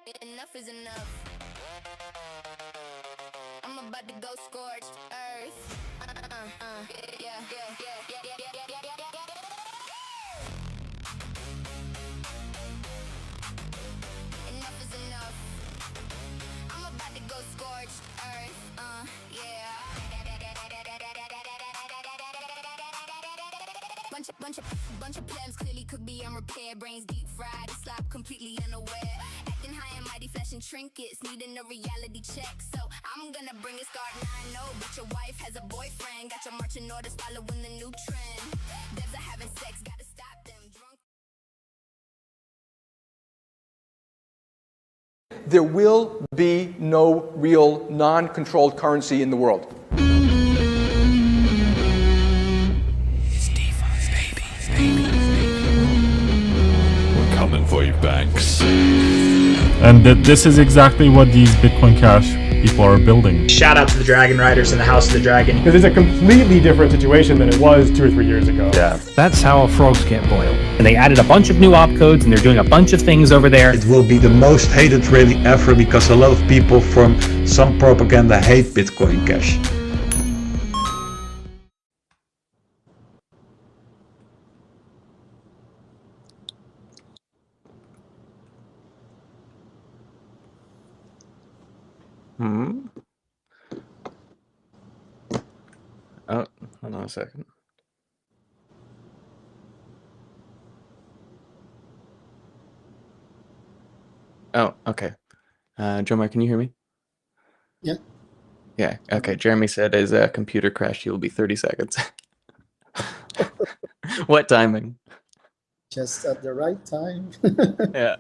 Enough is enough. I'm about to go scorched earth. Yeah. Enough is enough. I'm about to go scorched earth. Yeah. Bunch of plebs clearly could be unrepaired. Brains deep fried, slop completely unaware. Acting high and mighty, flashing trinkets, needing a reality check. So I'm gonna bring it, start 9-0. But your wife has a boyfriend. Got your marching orders following the new trend. Devs are having sex, gotta stop them. Drunk. There will be no real non-controlled currency in the world. We're coming for you, banks. And this is exactly what these Bitcoin Cash people are building. Shout out to the Dragon Riders and the House of the Dragon. Because it's a completely different situation than it was 2 or 3 years ago. Yeah. That's how frogs get boiled. And they added a bunch of new opcodes and they're doing a bunch of things over there. It will be the most hated rally ever because a lot of people from some propaganda hate Bitcoin Cash. Oh, hold on a second. Oh, okay. Joemar, can you hear me? Yeah. Yeah, okay. Jeremy said his computer crashed. He will be 30 seconds. What timing? Just at the right time. Yeah.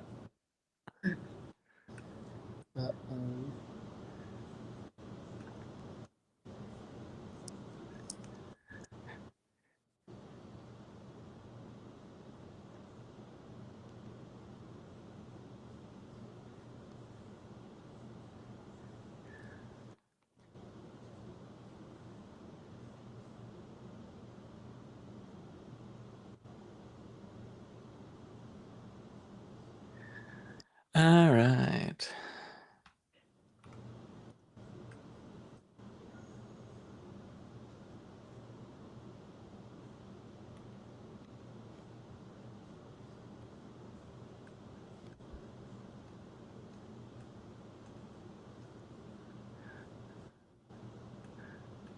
All right.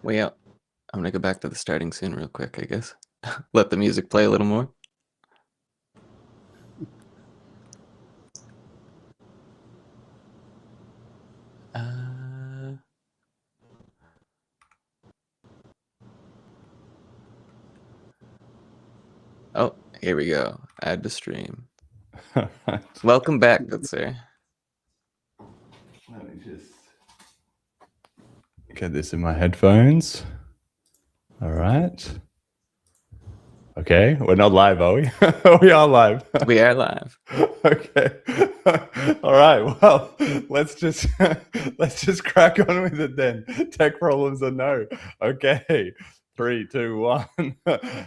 Wait up. I'm gonna go back to the starting scene real quick, I guess. Let the music play a little more. Oh, here we go. Add to stream. Welcome back, good sir. Let me just get this in my headphones. All right. Okay, we're not live, are we? We are live. We are live. Okay. All right. Well, let's just crack on with it then. Tech problems or no. Okay. 3, 2, 1.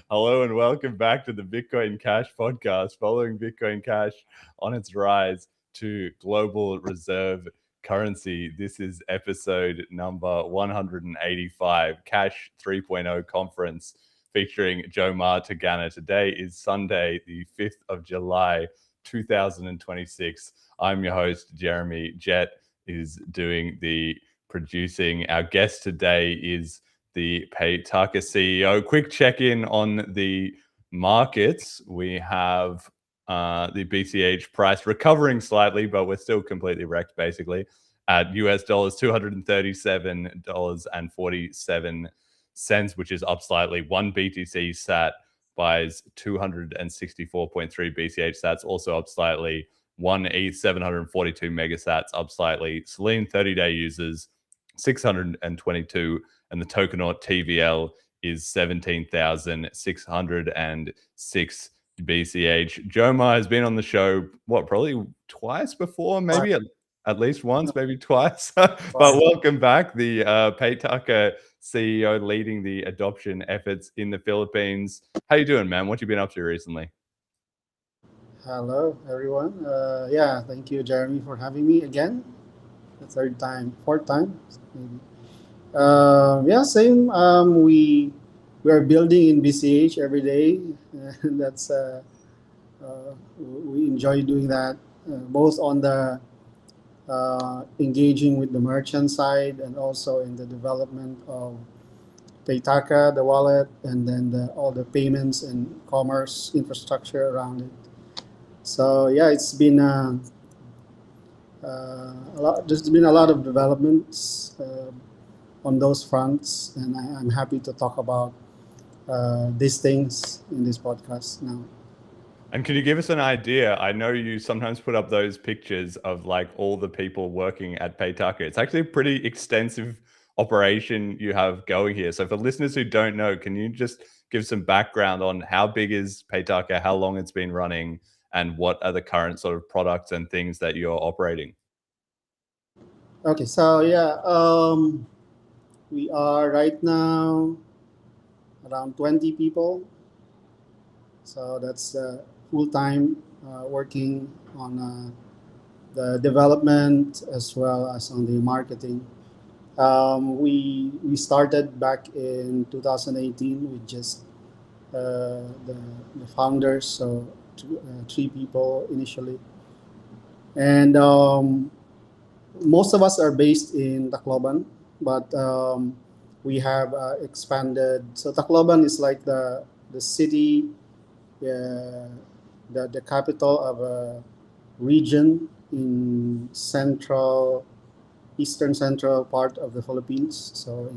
Hello and welcome back to the Bitcoin Cash podcast, following Bitcoin Cash on its rise to global reserve currency. This is episode number 185, Cash 3.0 conference featuring Joemar Taganna. Today is Sunday, the 5th of July, 2026. I'm your host, Jeremy. Jet is doing the producing. Our guest today is the Paytaka CEO. Quick check-in on the markets. We have the BCH price recovering slightly, but we're still completely wrecked, basically, at US dollars $237.47, which is up slightly. 1 BTC sat buys 264.3 BCH sats, also up slightly. 1 ETH 742 megasats, up slightly. Selene 30-day users 622, and the Tokenaut TVL is 17,606 BCH. Joemar has been on the show, probably twice before, maybe at least once, maybe twice. But welcome back, the Paytaka CEO leading the adoption efforts in the Philippines. How you doing, man? What you been up to recently? Hello, everyone. Yeah, thank you, Jeremy, for having me again. The third time, fourth time, maybe. Yeah, same. We are building in BCH every day. That's we enjoy doing that, both on the engaging with the merchant side and also in the development of Paytaka, the wallet, and then all the payments and commerce infrastructure around it. So yeah, it's been a lot. There's been a lot of developments on those fronts, and I'm happy to talk about these things in this podcast now. And can you give us an idea? I know you sometimes put up those pictures of like all the people working at Paytaka. It's actually a pretty extensive operation you have going here. So for listeners who don't know, can you just give some background on how big is Paytaka, how long it's been running, and what are the current sort of products and things that you're operating? Okay, so yeah, we are right now around 20 people. So that's full time working on the development as well as on the marketing. We started back in 2018 with just the founders, so three people initially, and most of us are based in Tacloban, but we have expanded. So Tacloban is like the city, the capital of a region in eastern central part of the Philippines. So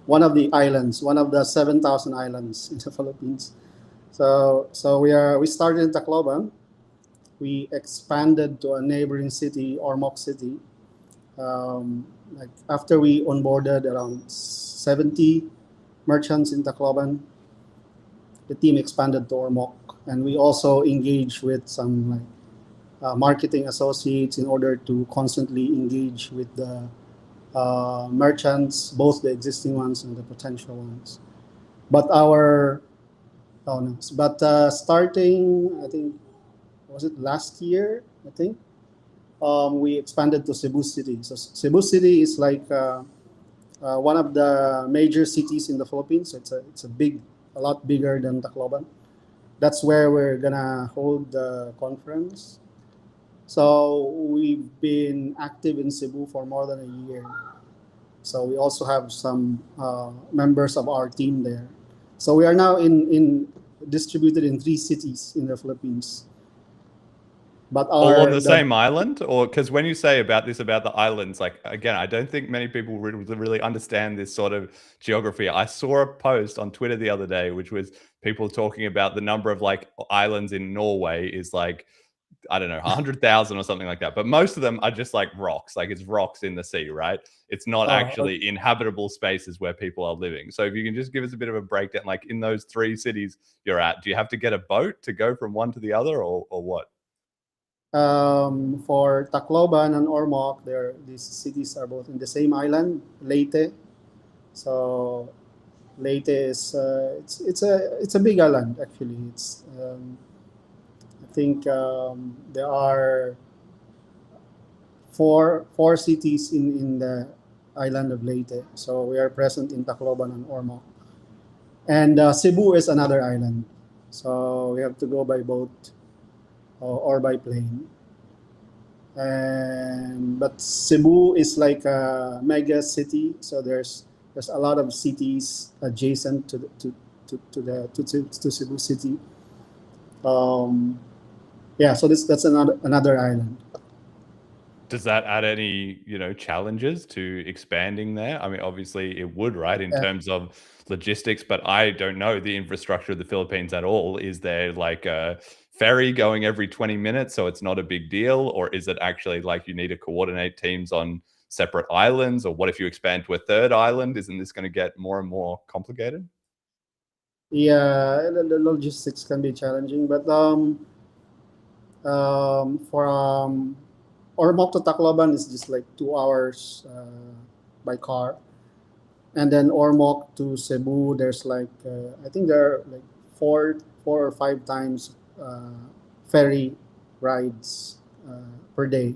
one of the islands, one of the 7,000 islands in the Philippines. So we started in Tacloban. We expanded to a neighboring city, Ormoc City. Like after we onboarded around 70 merchants in Tacloban, the team expanded to Ormoc, and we also engaged with some like marketing associates in order to constantly engage with the merchants, both the existing ones and the potential ones. But our oh no, but starting I think was it last year? I think we expanded to Cebu City. So Cebu City is like one of the major cities in the Philippines. It's a lot bigger than Tacloban. That's where we're gonna hold the conference. So we've been active in Cebu for more than a year. So we also have some members of our team there. So we are now in distributed in 3 cities in the Philippines. But All on the the same island? Or because when you say about the islands, like again, I don't think many people really understand this sort of geography. I saw a post on Twitter the other day, which was people talking about the number of like islands in Norway is like, I don't know, 100,000 or something like that. But most of them are just like rocks. Like it's rocks in the sea, right? It's not okay. actually inhabitable spaces where people are living. So if you can just give us a bit of a breakdown, like in those 3 cities you're at, do you have to get a boat to go from one to the other or what? For Tacloban and Ormoc, these cities are both in the same island, Leyte. So Leyte is it's a big island actually. It's I think there are four cities in the island of Leyte. So we are present in Tacloban and Ormoc, and Cebu is another island. So we have to go by boat or by plane. And but Cebu is like a mega city, so there's a lot of cities adjacent to Cebu City. Um, yeah, so that's another island. Does that add any, challenges to expanding there? I mean, obviously it would, right, in terms of logistics, but I don't know the infrastructure of the Philippines at all. Is there like a ferry going every 20 minutes so it's not a big deal? Or is it actually like you need to coordinate teams on separate islands? Or what if you expand to a third island? Isn't this going to get more and more complicated? Yeah, the logistics can be challenging, but from Ormoc to Tacloban is just like 2 hours by car, and then Ormoc to Cebu, there's like I think there are like four or five times ferry rides per day.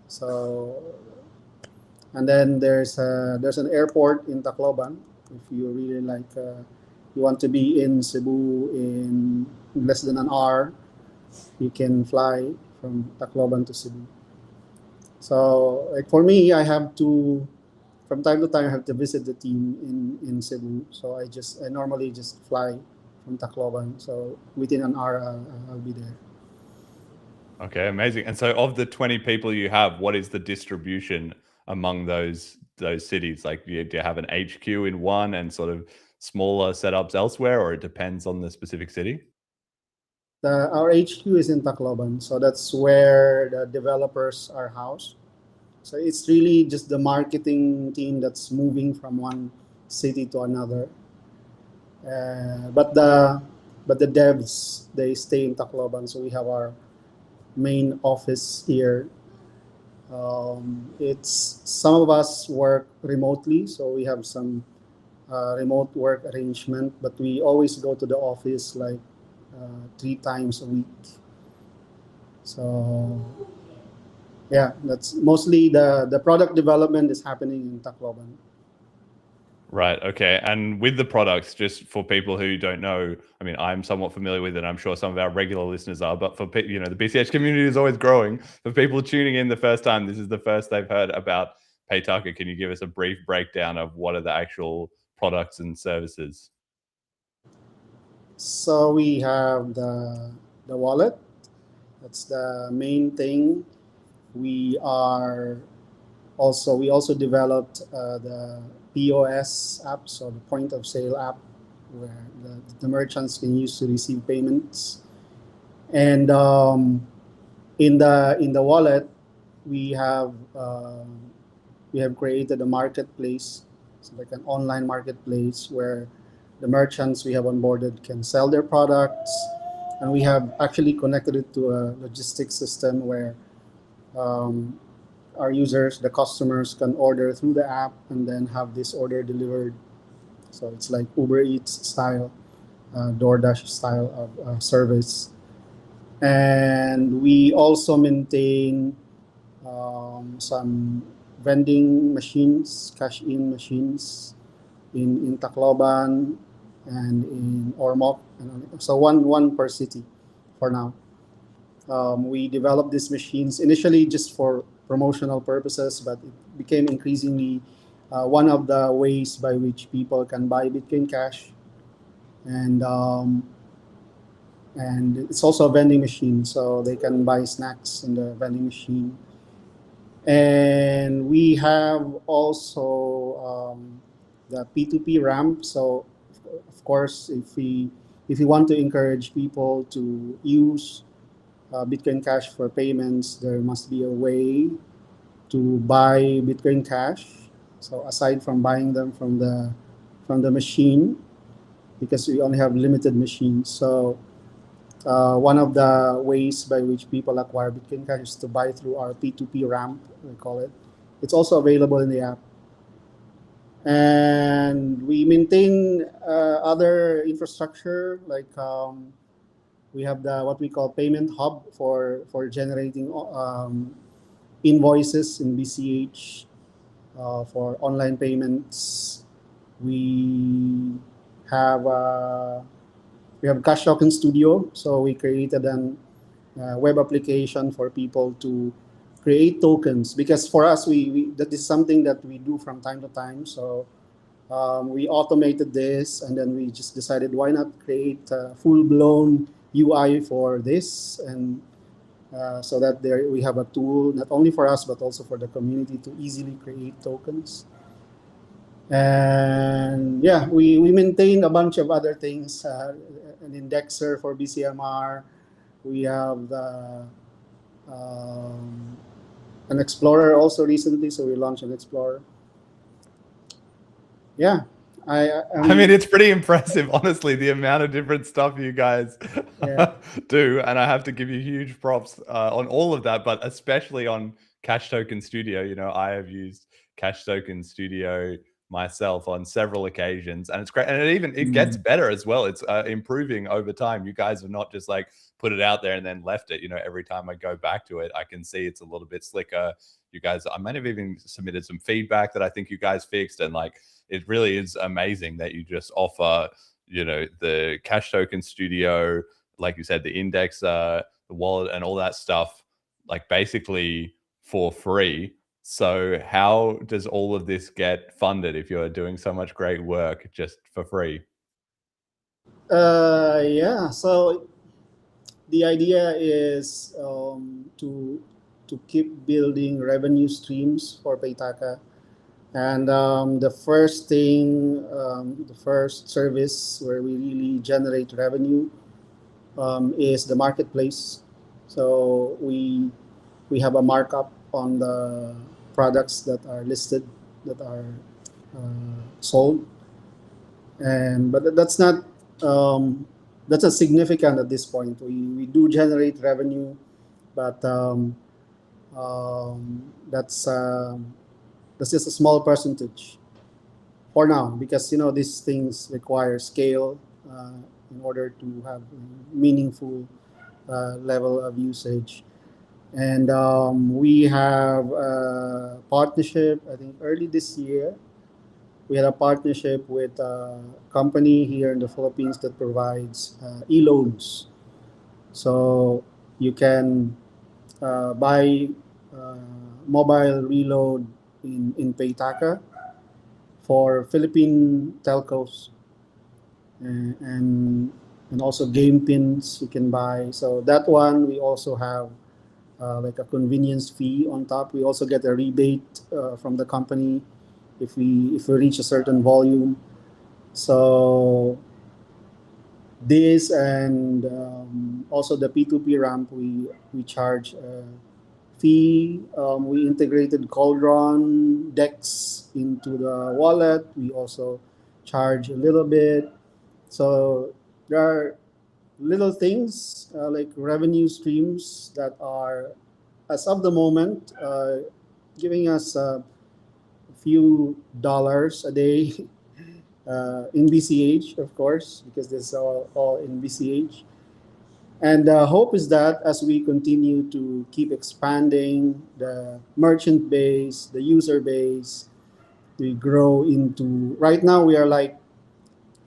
So, and then there's an airport in Tacloban. If you really like, you want to be in Cebu in less than an hour, you can fly from Tacloban to Cebu. So, like for me, I have to, from time to time, I have to visit the team in Cebu. So I normally just fly from Tacloban. So within an hour, I'll be there. Okay, amazing. And so, of the 20 people you have, what is the distribution among those cities? Like, do you have an HQ in one and sort of smaller setups elsewhere, or it depends on the specific city? Our HQ is in Tacloban, so that's where the developers are housed. So it's really just the marketing team that's moving from one city to another. But the devs, they stay in Tacloban, so we have our main office here. It's some of us work remotely, so we have some remote work arrangement, but we always go to the office like 3 times a week. So yeah, that's mostly the product development is happening in Tacloban. Right. Okay. And with the products, just for people who don't know, I mean, I'm somewhat familiar with it. I'm sure some of our regular listeners are, but for the BCH community is always growing. For people tuning in the first time, this is the first they've heard about Paytaka. Can you give us a brief breakdown of what are the actual products and services? So we have the wallet. That's the main thing. We also developed the POS app, so the point of sale app, where the merchants can use to receive payments. And in the wallet, we have created a marketplace, so like an online marketplace where the merchants we have onboarded can sell their products, and we have actually connected it to a logistics system where our users, the customers, can order through the app and then have this order delivered. So it's like Uber Eats style, DoorDash style of service. And we also maintain some vending machines, cash-in machines in Tacloban and in Ormoc. So one per city for now. We developed these machines initially just for promotional purposes, but it became increasingly one of the ways by which people can buy Bitcoin Cash. And it's also a vending machine, so they can buy snacks in the vending machine. And we have also the P2P ramp. So of course, if we want to encourage people to use Bitcoin Cash for payments, there must be a way to buy Bitcoin Cash. So aside from buying them from the machine, because we only have limited machines. So one of the ways by which people acquire Bitcoin Cash is to buy through our P2P ramp, we call it. It's also available in the app. And we maintain other infrastructure, like we have what we call payment hub for generating invoices in BCH for online payments. We have Cash Token Studio, so we created a web application for people to create tokens, because for us that is something that we do from time to time. So we automated this, and then we just decided, why not create a full-blown UI for this, and so that we have a tool not only for us but also for the community to easily create tokens. And yeah, we maintain a bunch of other things, an indexer for BCMR. We have an Explorer also recently, so we launched an Explorer. Yeah. I mean, it's pretty impressive, honestly, the amount of different stuff you guys do. And I have to give you huge props on all of that, but especially on Cash Token Studio. I have used Cash Token Studio myself on several occasions, and it's great. And it gets better as well. It's improving over time. You guys are not just like put it out there and then left it, every time I go back to it, I can see it's a little bit slicker. You guys, I might have even submitted some feedback that I think you guys fixed. And like, it really is amazing that you just offer, the Cash Token Studio, like you said, the indexer, the wallet, and all that stuff, like basically for free. So how does all of this get funded if you're doing so much great work just for free? Yeah. So the idea is to keep building revenue streams for Paytaka. And the first thing, the first service where we really generate revenue is the marketplace. So we have a markup on the products that are listed, that are sold, but that's not significant at this point. We do generate revenue, but that's just a small percentage for now, because these things require scale in order to have meaningful level of usage. And we have a partnership, I think early this year. We had a partnership with a company here in the Philippines that provides e-loans. So you can buy mobile reload in Paytaka for Philippine telcos, and also game pins you can buy. So that one we also have like a convenience fee on top. We also get a rebate from the company if we reach a certain volume. So this, and also the P2P ramp, we charge a fee. We integrated Cauldron Dex into the wallet. We also charge a little bit. So there are little things like revenue streams that are, as of the moment, giving us a few dollars a day in BCH, of course, because this is all in BCH. And the hope is that as we continue to keep expanding the merchant base, the user base, we grow into, right now we are like,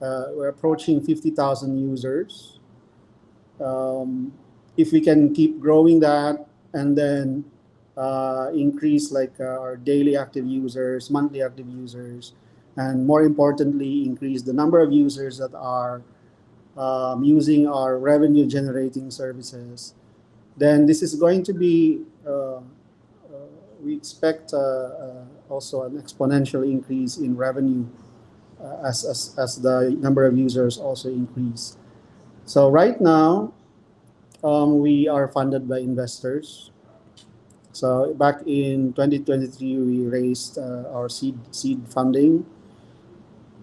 we're approaching 50,000 users. If we can keep growing that, and then increase like our daily active users, monthly active users, and more importantly, increase the number of users that are using our revenue generating services, then this is going to be, we expect also an exponential increase in revenue as the number of users also increase. So right now, we are funded by investors. So back in 2023, we raised our seed funding.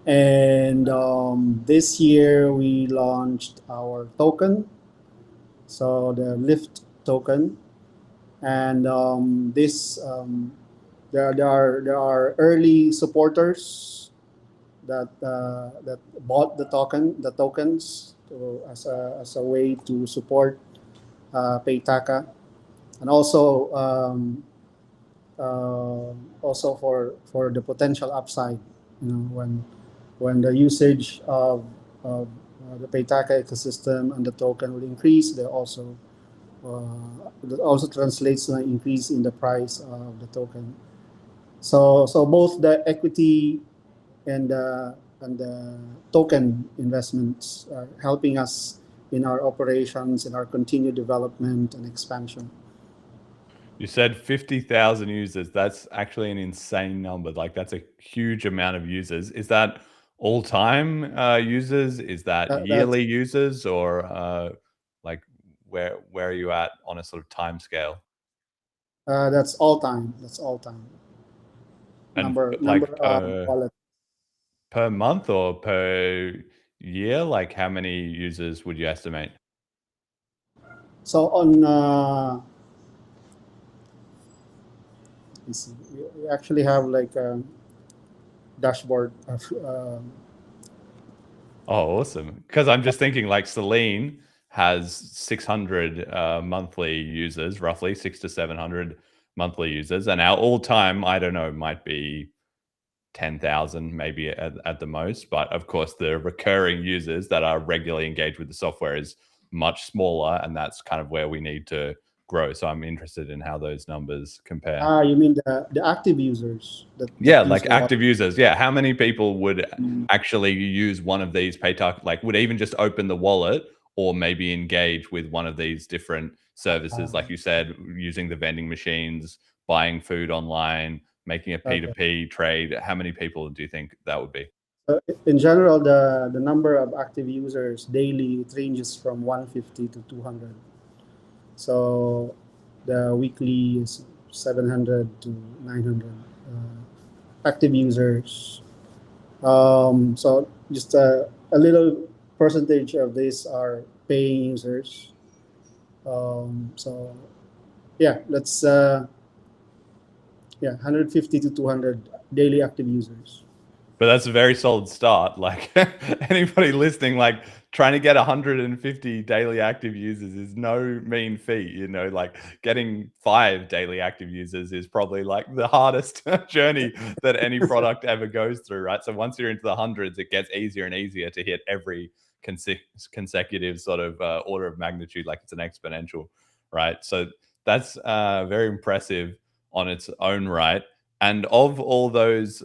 And this year we launched our token, so the Lift token. And there are early supporters that bought the tokens as a way to support Paytaka, and also for the potential upside, when the usage of the Paytaka ecosystem and the token will increase, that also translates to an increase in the price of the token. So both the equity and the token investments are helping us in our operations, in our continued development and expansion. You said 50,000 users. That's actually an insane number. Like, that's a huge amount of users. Is that all-time users? Is that yearly users? Or like, where are you at on a sort of time scale? That's all time. That's all time. And Number wallet. per month or per year? Like, how many users would you estimate? So on let's see, we actually have like a dashboard of Oh, awesome. Because I'm just thinking, like, Celine has 600 monthly users, roughly 600 to 700 monthly users, and our all-time, I don't know, might be 10,000 maybe at the most. But of course, the recurring users that are regularly engaged with the software is much smaller, and that's kind of where we need to grow. So I'm interested in how those numbers compare. You mean the active users? Yeah, like active users. Yeah, how many people would actually use one of these PayTalk? Like, would even just open the wallet, or maybe engage with one of these different services, like you said, using the vending machines, buying food online, making a P2P trade? How many people do you think that would be? In general, the number of active users daily, it ranges from 150 to 200. So the weekly is 700 to 900 active users. So just a little percentage of these are paying users. So yeah, that's 150 to 200 daily active users. But that's a very solid start. Like, anybody listening, like, trying to get 150 daily active users is no mean feat. You know, like, getting 5 daily active users is probably like the hardest journey that any product ever goes through, right? So once you're into the hundreds, it gets easier and easier to hit every consecutive sort of order of magnitude. Like, it's an exponential, right? So that's very impressive on its own right. And of all those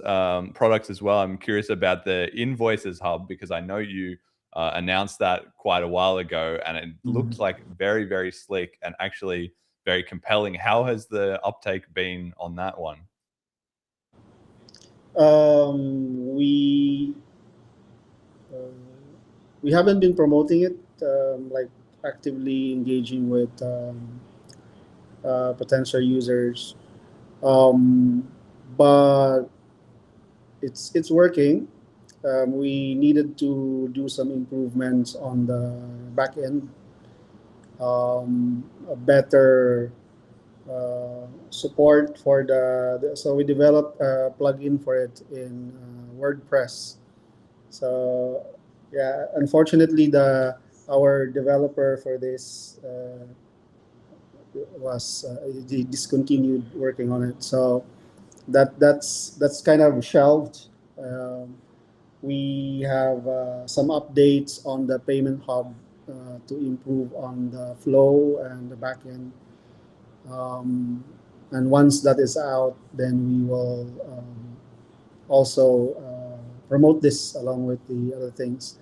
products as well, I'm curious about the Invoices Hub, because I know you announced that quite a while ago, and it looked like very, very slick and actually very compelling. How has the uptake been on that one? We haven't been promoting it, like actively engaging with potential users, but it's working. We needed to do some improvements on the back end, a better support for so we developed a plugin for it in WordPress. So yeah, unfortunately, our developer for this was discontinued working on it. So that's kind of shelved. We have some updates on the payment hub to improve on the flow and the backend. And once that is out, then we will also promote this along with the other things.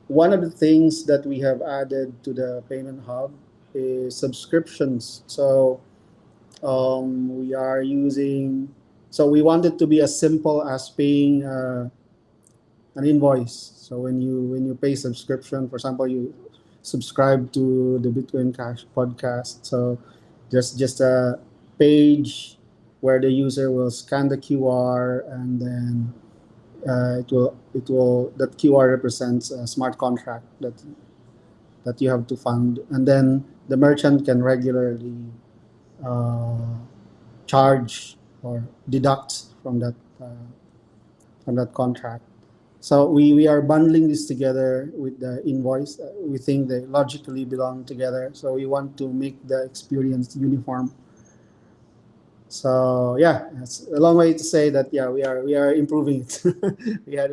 One of the things that we have added to the payment hub is subscriptions. So we are using. So we want it to be as simple as paying an invoice. So when you pay subscription, for example, you subscribe to the Bitcoin Cash podcast. So just a page where the user will scan the QR, and then it will that QR represents a smart contract that you have to fund, and then the merchant can regularly charge or deduct from that contract. So we are bundling this together with the invoice. We think they logically belong together. So we want to make the experience uniform. So yeah, it's a long way to say that we are improving it.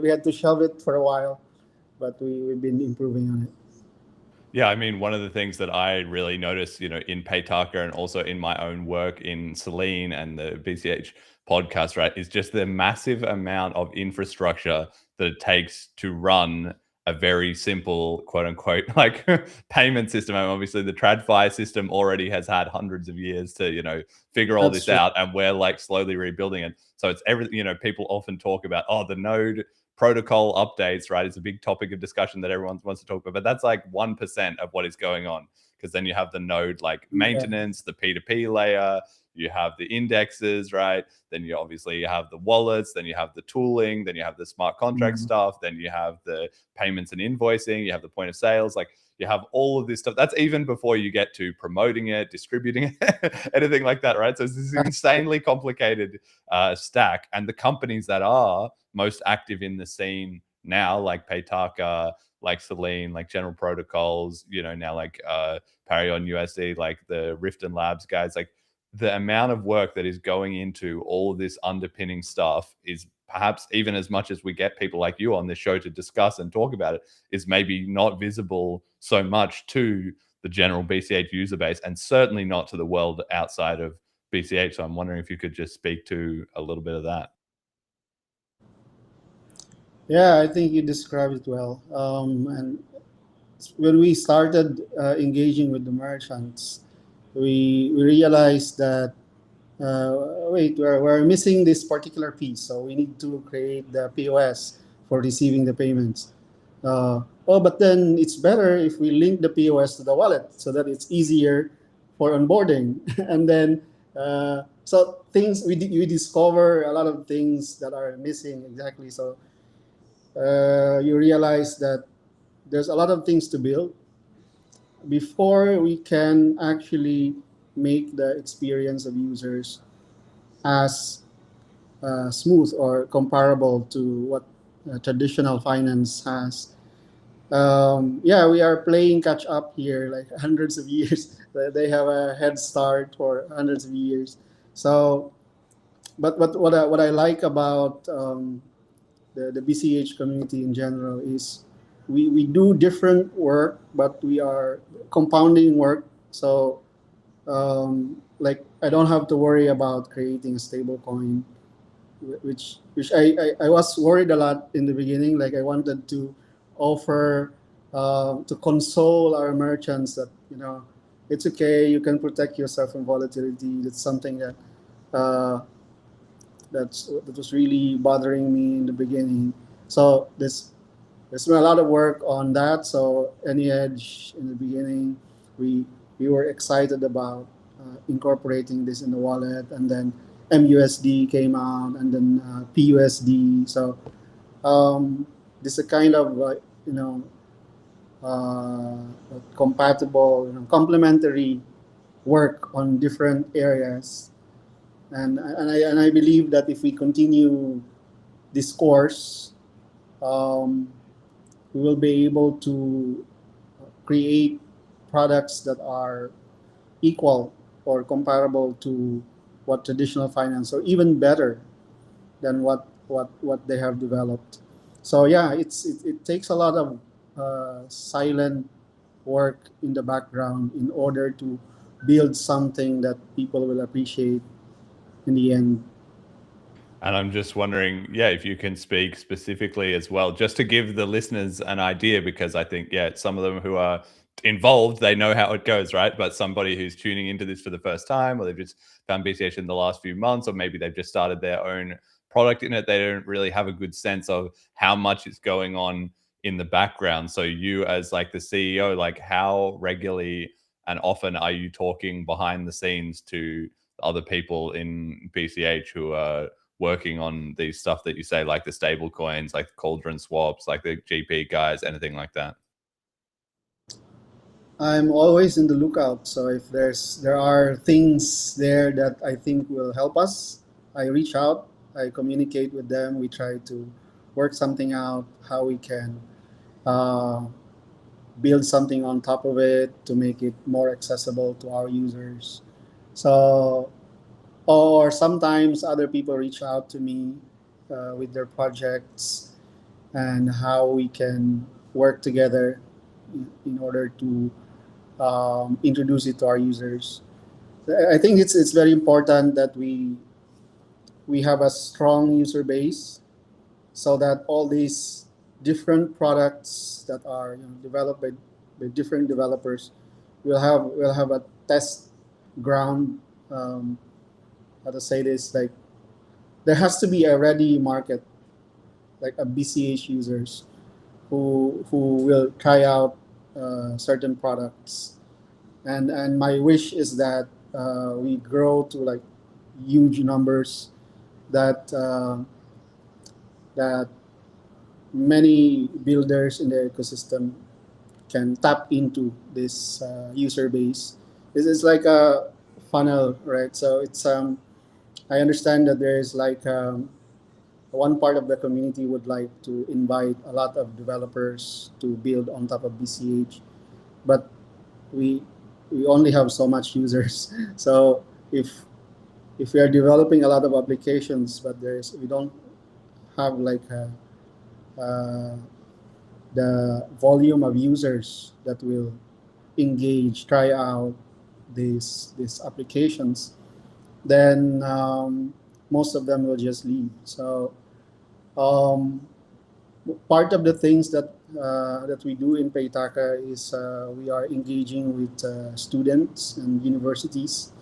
we had to shelve it for a while, but we've been improving on it. Yeah, I mean, one of the things that I really noticed, you know, in Paytaka and also in my own work in Celine and the BCH podcast, right, is just the massive amount of infrastructure that it takes to run a very simple, quote unquote, like payment system. And obviously, the TradFi system already has had hundreds of years to, you know, figure all this out, and we're like slowly rebuilding it. So it's everything, you know, people often talk about, oh, the node protocol updates, right? It's a big topic of discussion that everyone wants to talk about, but that's like 1% of what is going on, because then you have the node like maintenance, the P2P layer, you have the indexes, right? Then you obviously have the wallets, then you have the tooling, then you have the smart contract stuff, then you have the payments and invoicing, you have the point of sales, like you have all of this stuff. That's even before you get to promoting it, distributing it, anything like that, right? So it's this insanely complicated stack. And the companies that are most active in the scene now, like Paytaka, like Selene, like General Protocols, now like Parion USD, like the Rift and Labs guys, like the amount of work that is going into all of this underpinning stuff is perhaps even as much as we get people like you on this show to discuss and talk about it, is maybe not visible so much to the general BCH user base, and certainly not to the world outside of BCH. So I'm wondering if you could just speak to a little bit of that. Yeah, I think you described it well. And when we started engaging with the merchants, we realized that wait, we're missing this particular piece, so we need to create the POS for receiving the payments. But then it's better if we link the POS to the wallet so that it's easier for onboarding. And then so things we discover a lot of things that are missing exactly. So you realize that there's a lot of things to build before we can actually make the experience of users as smooth or comparable to what traditional finance has. Yeah, we are playing catch up here, like hundreds of years. They have a head start for hundreds of years. So, but what I like about the BCH community in general is we do different work, but we are compounding work. So like I don't have to worry about creating a stable coin, which I was worried a lot in the beginning. Like I wanted to offer to console our merchants that it's okay, you can protect yourself from volatility. That's something that that was really bothering me in the beginning. So there's been a lot of work on that. So any edge in the beginning, we were excited about incorporating this in the wallet, and then MUSD came out, and then PUSD. So this is a kind of compatible, complementary work on different areas, and I believe that if we continue this course, we will be able to create products that are equal or comparable to what traditional finance, or even better than what they have developed. So yeah, it takes a lot of silent work in the background in order to build something that people will appreciate in the end. And I'm just wondering, if you can speak specifically as well, just to give the listeners an idea, because I think, some of them who are involved, they know how it goes, right? But somebody who's tuning into this for the first time, or they've just found BCH in the last few months, or maybe they've just started their own product in it, they don't really have a good sense of how much is going on in the background. So you, as like the CEO, like how regularly and often are you talking behind the scenes to other people in BCH who are working on these stuff that you say, like the stable coins, like the Cauldron swaps, like the GP guys, anything like that? I'm always in the lookout. So if there are things there that I think will help us, I reach out, I communicate with them. We try to work something out, how we can build something on top of it to make it more accessible to our users. So, or sometimes other people reach out to me with their projects and how we can work together in order to introduce it to our users. I think it's very important that we have a strong user base, so that all these different products that are developed by different developers will have a test ground. How to say this? Like there has to be a ready market, like a BCH users who will try out certain products, and my wish is that we grow to like huge numbers, that that many builders in the ecosystem can tap into this user base. This is like a funnel, right? So it's I understand that there is like one part of the community would like to invite a lot of developers to build on top of BCH, but we only have so much users. So if we are developing a lot of applications, but we don't have like the volume of users that will engage, try out these applications, then most of them will just leave. So part of the things that we do in Paytaka is we are engaging with students and universities.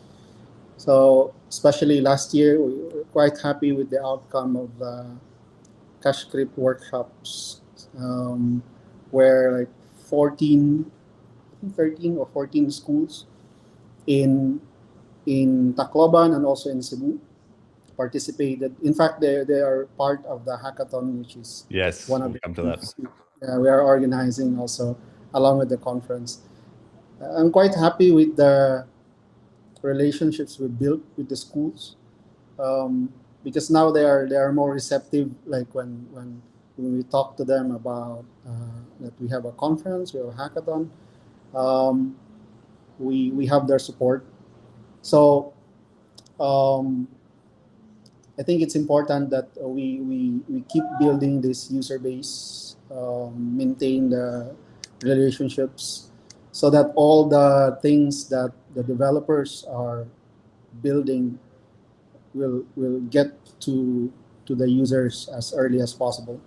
So especially last year, we were quite happy with the outcome of cash script workshops, where like 14, I think 13 or 14 schools in Tacloban and also in Cebu participated. In fact, they are part of the hackathon, which is Yes, one of we'll the come to that. we are organizing also along with the conference. I'm quite happy with the relationships we built with the schools, because now they are more receptive. Like when we talk to them about that we have a conference, we have a hackathon, we have their support. So I think it's important that we keep building this user base, maintain the relationships, so that all the things that the developers are building will get to the users as early as possible.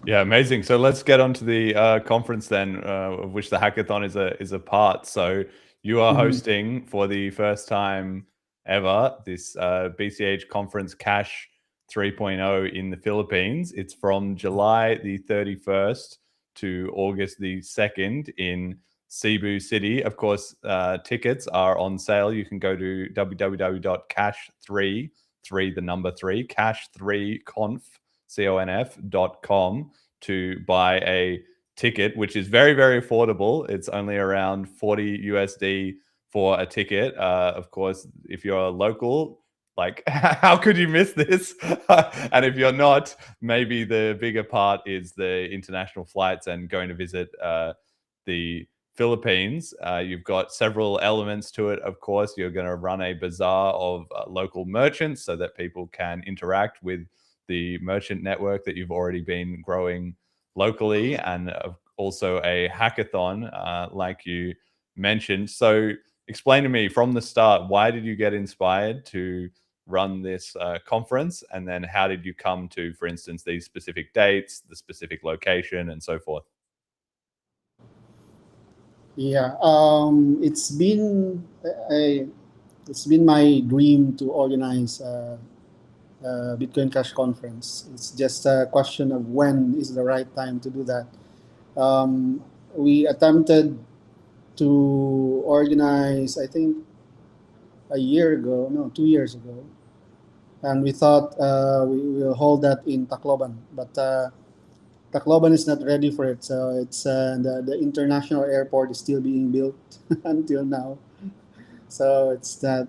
Yeah, amazing. So let's get on to the conference then, of which the hackathon is a part. So you are hosting for the first time ever this BCH conference Cash 3.0 in the Philippines. It's from July the 31st to August the 2nd in Cebu City. Of course, tickets are on sale. You can go to www.cash3, the number 3, cash3conf.com to buy a ticket, which is very, very affordable. It's only around 40 USD for a ticket. Of course, if you're a local, like, how could you miss this? And if you're not, maybe the bigger part is the international flights and going to visit the Philippines. You've got several elements to it. Of course, you're going to run a bazaar of local merchants so that people can interact with the merchant network that you've already been growing locally, and also a hackathon, like you mentioned. So explain to me from the start, why did you get inspired to run this conference? And then how did you come to, for instance, these specific dates, the specific location, and so forth? Yeah, it's been my dream to organize Bitcoin Cash conference. It's just a question of when is the right time to do that. We attempted to organize, I think, a year ago, no, 2 years ago, and we thought we will hold that in Tacloban, but Tacloban is not ready for it. So it's the international airport is still being built until now, so it's not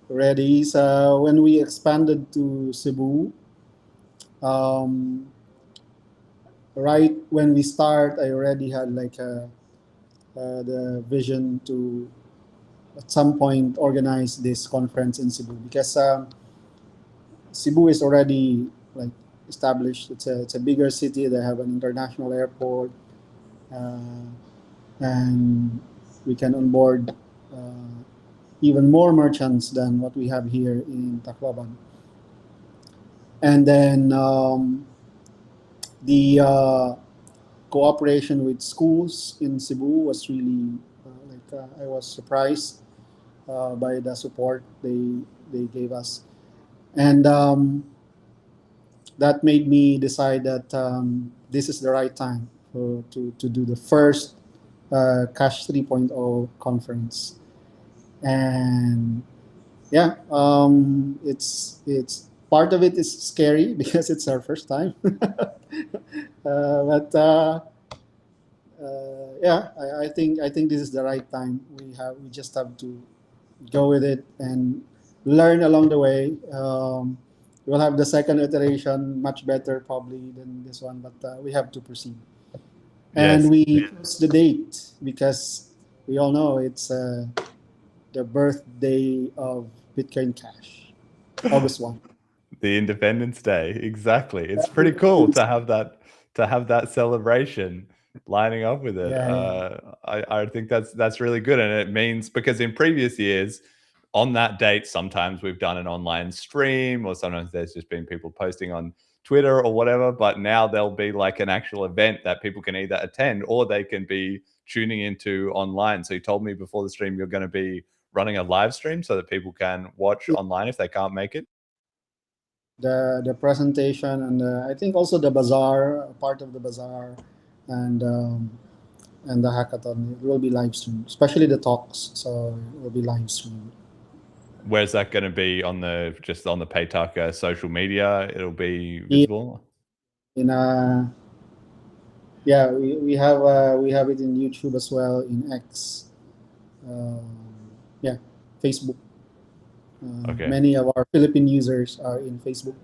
ready. So when we expanded to Cebu, right when we start, I already had like the vision to at some point organize this conference in Cebu, because Cebu is already like established. It's a bigger city. They have an international airport, and we can onboard even more merchants than what we have here in Tacloban. And then the cooperation with schools in Cebu was really I was surprised by the support they gave us, and that made me decide that this is the right time to do the first Cash 3.0 conference. And yeah, it's part of it is scary because it's our first time, but yeah, I think this is the right time. We just have to go with it and learn along the way. we'll have the second iteration much better probably than this one, but we have to proceed. And Yes. we chose the date because we all know it's the birthday of Bitcoin Cash, August 1. The Independence Day, exactly. It's pretty cool to have that celebration lining up with it. Yeah. I think that's really good, and it means because in previous years, on that date, sometimes we've done an online stream, or sometimes there's just been people posting on Twitter or whatever. But now there'll be like an actual event that people can either attend or they can be tuning into online. So you told me before the stream you're going to be running a live stream so that people can watch online if they can't make it. The presentation and I think also the bazaar, part of the bazaar, and the hackathon, it will be live streamed, especially the talks. So it will be live streamed. Where's that going to be on the Paytaka social media? It'll be visible. Yeah, we have it in YouTube as well, in X, yeah, Facebook. Okay. Many of our Philippine users are in Facebook.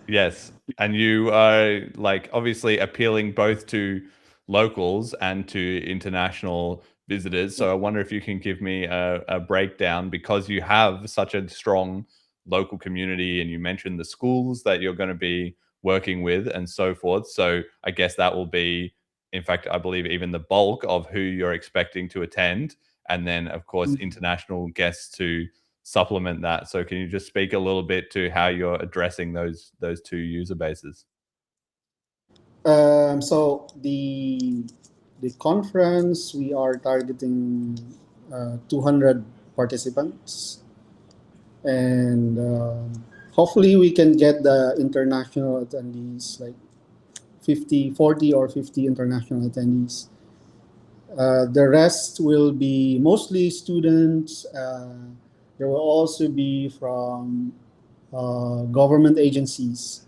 Yes, and you are like obviously appealing both to locals and to international visitors. So I wonder if you can give me a breakdown, because you have such a strong local community and you mentioned the schools that you're going to be working with and so forth. So I guess that will be, in fact, I believe even the bulk of who you're expecting to attend. And then, of course, international guests to supplement that. So can you just speak a little bit to how you're addressing those two user bases? So the conference, we are targeting 200 participants, and hopefully we can get the international attendees, like 40 or 50 international attendees. The rest will be mostly students. There will also be from government agencies,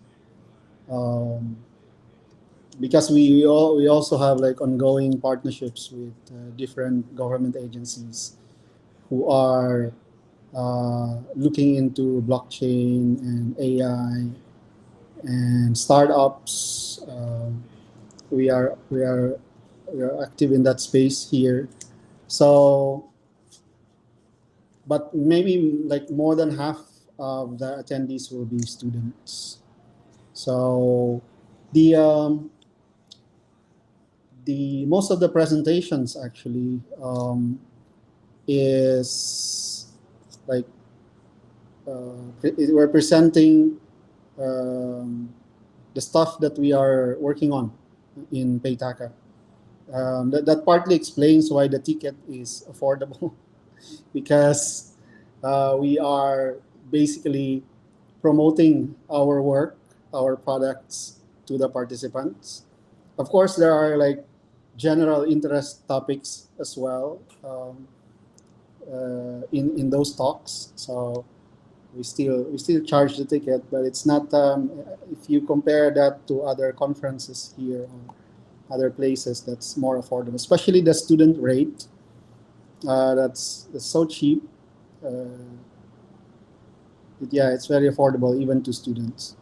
because we also have like ongoing partnerships with different government agencies who are looking into blockchain and AI and startups. We are active in that space here. So, but maybe like more than half of the attendees will be students. So the most of the presentations actually is like we're presenting the stuff that we are working on in Paytaka. That partly explains why the ticket is affordable because we are basically promoting our work, our products to the participants. Of course, there are like general interest topics as well in those talks. So we still charge the ticket, but it's not. If you compare that to other conferences here or other places, that's more affordable. Especially the student rate. That's so cheap. Yeah, it's very affordable even to students.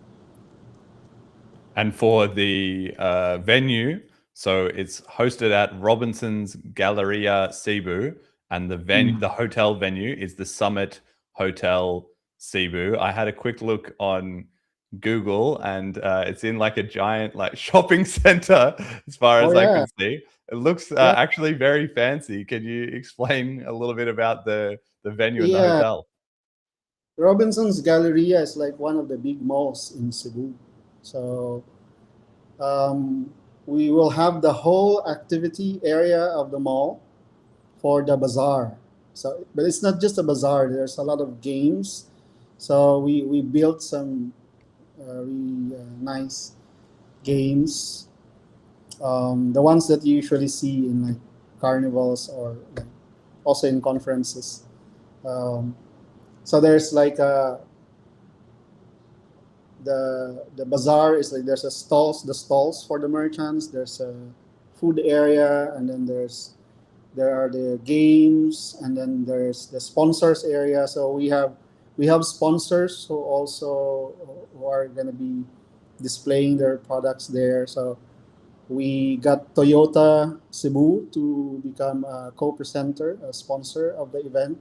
And for the venue, so it's hosted at Robinson's Galleria Cebu, and the hotel venue is the Summit Hotel Cebu. I had a quick look on Google, and it's in like a giant like shopping center as far as I can see. It looks actually very fancy. Can you explain a little bit about the venue and the hotel? Robinson's Galleria is like one of the big malls in Cebu. So we will have the whole activity area of the mall for the bazaar. So, but it's not just a bazaar. There's a lot of games. So we built some really nice games. The ones that you usually see in like carnivals or like also in conferences. So there's like the bazaar is like there's the stalls for the merchants. There's a food area, and then there are the games, and then there's the sponsors area. So we have We have sponsors who are going to be displaying their products there. So we got Toyota Cebu to become a co-presenter, a sponsor of the event.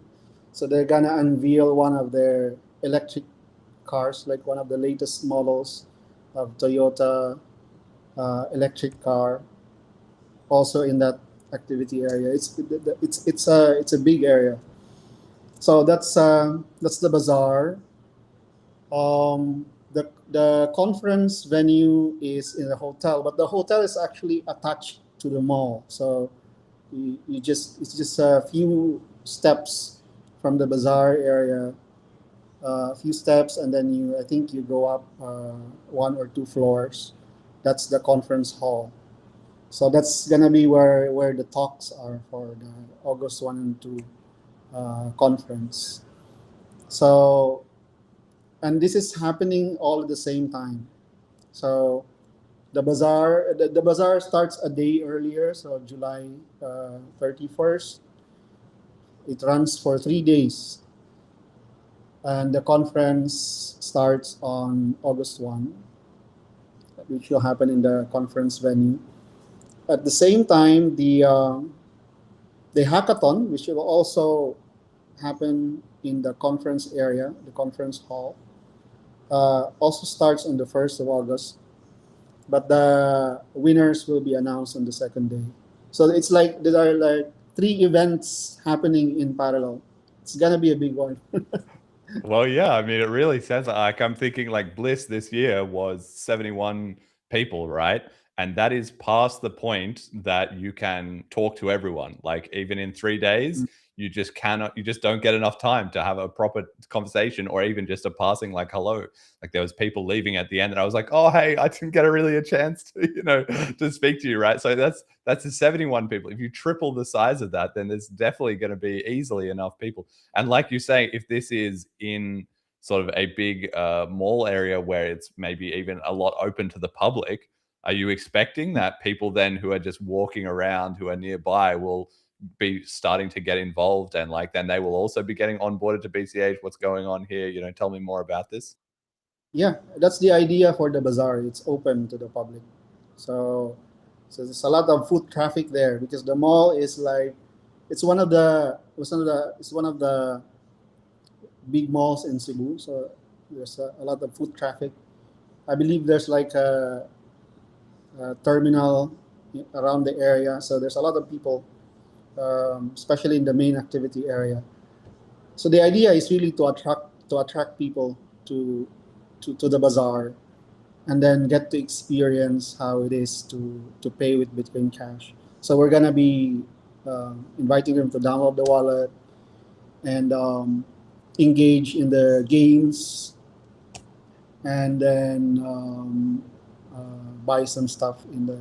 So they're gonna unveil one of their electric cars, like one of the latest models of Toyota electric car, also in that activity area. It's a big area. So that's the bazaar. The conference venue is in a hotel, but the hotel is actually attached to the mall. So it's just a few steps from the bazaar area, a few steps, and then I think you go up one or two floors. That's the conference hall. So that's gonna be where the talks are for the August 1 and 2 conference. So, and this is happening all at the same time. So the bazaar starts a day earlier, so July 31st. It runs for 3 days, and the conference starts on August 1, which will happen in the conference venue. At the same time, the hackathon, which will also happen in the conference area, the conference hall, also starts on the 1st of August, but the winners will be announced on the second day. So it's like there are like 3 events happening in parallel. It's gonna be a big one. Well, yeah, I mean, it really sounds like I'm thinking like Bliss this year was 71 people, right? And that is past the point that you can talk to everyone. Like even in 3 days, you just cannot, you just don't get enough time to have a proper conversation or even just a passing like hello. Like there was people leaving at the end and I was like, oh, hey, I didn't get a chance to, to speak to you, right? So that's the 71 people. If you triple the size of that, then there's definitely going to be easily enough people. And like you say, if this is in sort of a big mall area where it's maybe even a lot open to the public, are you expecting that people then who are just walking around, who are nearby, will be starting to get involved and like then they will also be getting onboarded to BCH? What's going on here? Tell me more about this. Yeah, that's the idea for the bazaar. It's open to the public. So there's a lot of foot traffic there because the mall is like it's one of the big malls in Cebu. So there's a lot of foot traffic. I believe there's like a terminal around the area. So there's a lot of people, especially in the main activity area. So the idea is really to attract people to the bazaar, and then get to experience how it is to pay with Bitcoin Cash. So we're gonna be inviting them to download the wallet and engage in the games, and then buy some stuff in the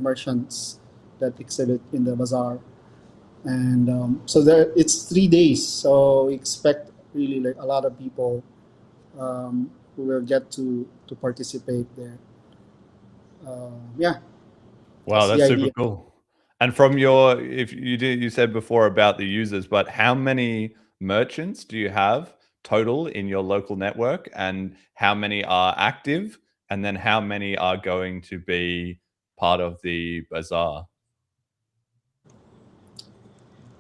merchants that exhibit in the bazaar. And so it's 3 days. So we expect really like a lot of people who will get to participate there. Yeah. Wow, the that's super idea. cool. And from your, if you said before about the users, but how many merchants do you have total in your local network, and how many are active, and then how many are going to be part of the bazaar?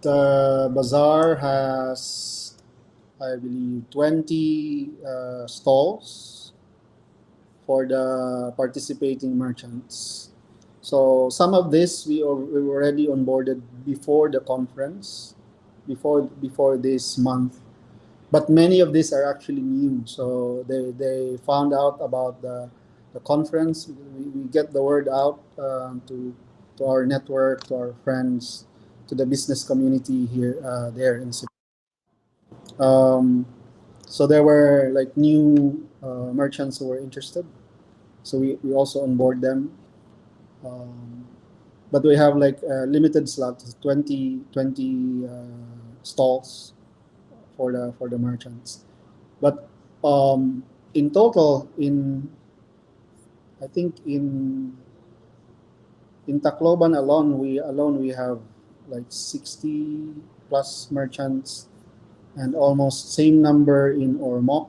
The bazaar has, I believe, 20 stalls for the participating merchants. So some of this we already onboarded before the conference, before this month, but many of these are actually new. So they found out about the conference. We get the word out to our network, to our friends, to the business community here there in Cebu. So there were like new merchants who were interested. So we also onboard them. But we have like limited slots, 20 stalls for the merchants. But in total, I think in Tacloban alone, we have like 60 plus merchants and almost same number in Ormoc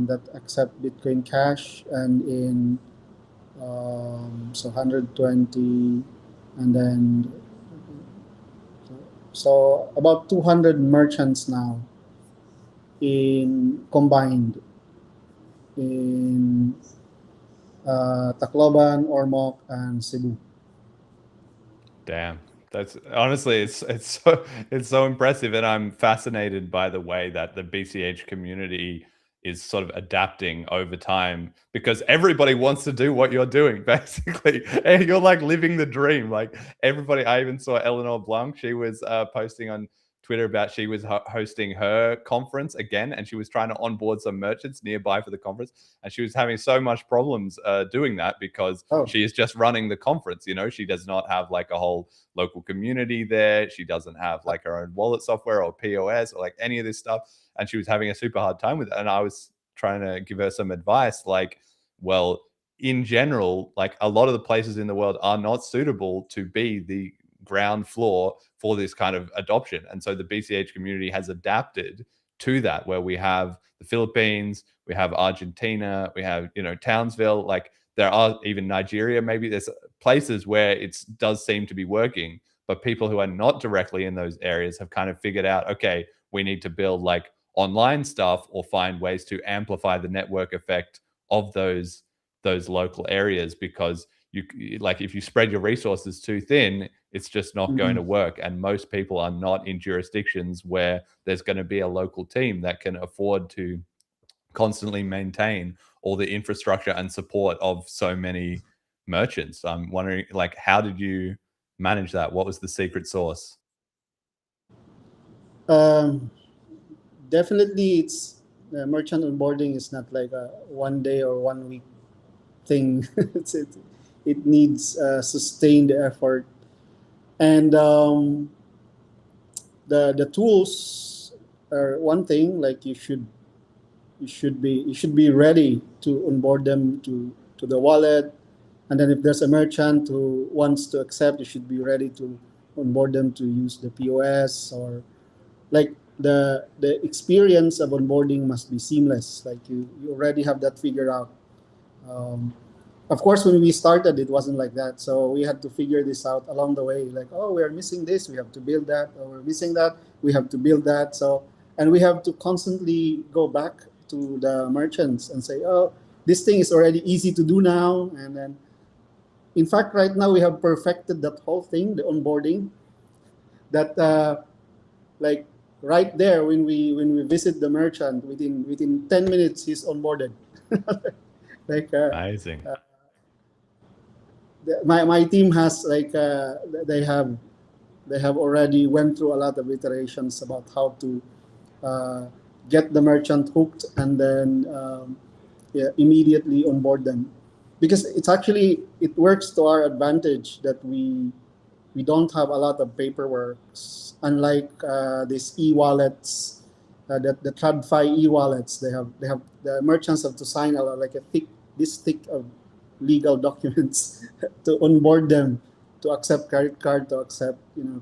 that accept Bitcoin Cash, and in so 120, and then so about 200 merchants now in combined in Tacloban, Ormoc, and Cebu. Damn. That's honestly, it's so impressive, and I'm fascinated by the way that the BCH community is sort of adapting over time, because everybody wants to do what you're doing basically. And you're like living the dream. Like everybody, I even saw Eleanor Blanc. She was posting on Twitter about she was hosting her conference again, and she was trying to onboard some merchants nearby for the conference, and she was having so much problems doing that because she is just running the conference. You know, she does not have like a whole local community there. She doesn't have like her own wallet software or POS or like any of this stuff, and she was having a super hard time with it. And I was trying to give her some advice, like, well, in general, like a lot of the places in the world are not suitable to be the ground floor for this kind of adoption. And so the BCH community has adapted to that, where we have the Philippines, we have Argentina, we have, you know, Townsville, like there are even Nigeria, maybe there's places where it does seem to be working, but people who are not directly in those areas have kind of figured out, okay, we need to build like online stuff or find ways to amplify the network effect of those local areas, because you like if you spread your resources too thin, it's just not going to work. And most people are not in jurisdictions where there's going to be a local team that can afford to constantly maintain all the infrastructure and support of so many merchants. I'm wondering, like, how did you manage that? What was the secret sauce? Definitely, it's merchant onboarding is not like a 1 day or 1 week thing. It needs sustained effort, and the tools are one thing. Like you should be ready to onboard them to the wallet, and then if there's a merchant who wants to accept, you should be ready to onboard them to use the POS, or like the experience of onboarding must be seamless. Like you already have that figured out. Of course, when we started, it wasn't like that. So we had to figure this out along the way. Like, oh, we're missing this, we have to build that. Or we're missing that, we have to build that. So, and we have to constantly go back to the merchants and say, oh, this thing is already easy to do now. And then, in fact, right now we have perfected that whole thing, the onboarding. That like right there when we visit the merchant, within 10 minutes he's onboarded. Like amazing. My team has like they have already went through a lot of iterations about how to get the merchant hooked, and then immediately onboard them, because it works to our advantage that we don't have a lot of paperwork, unlike these e-wallets, the TradFi e-wallets. They have the merchants have to sign a lot, like this thick of legal documents to onboard them, to accept credit card, to accept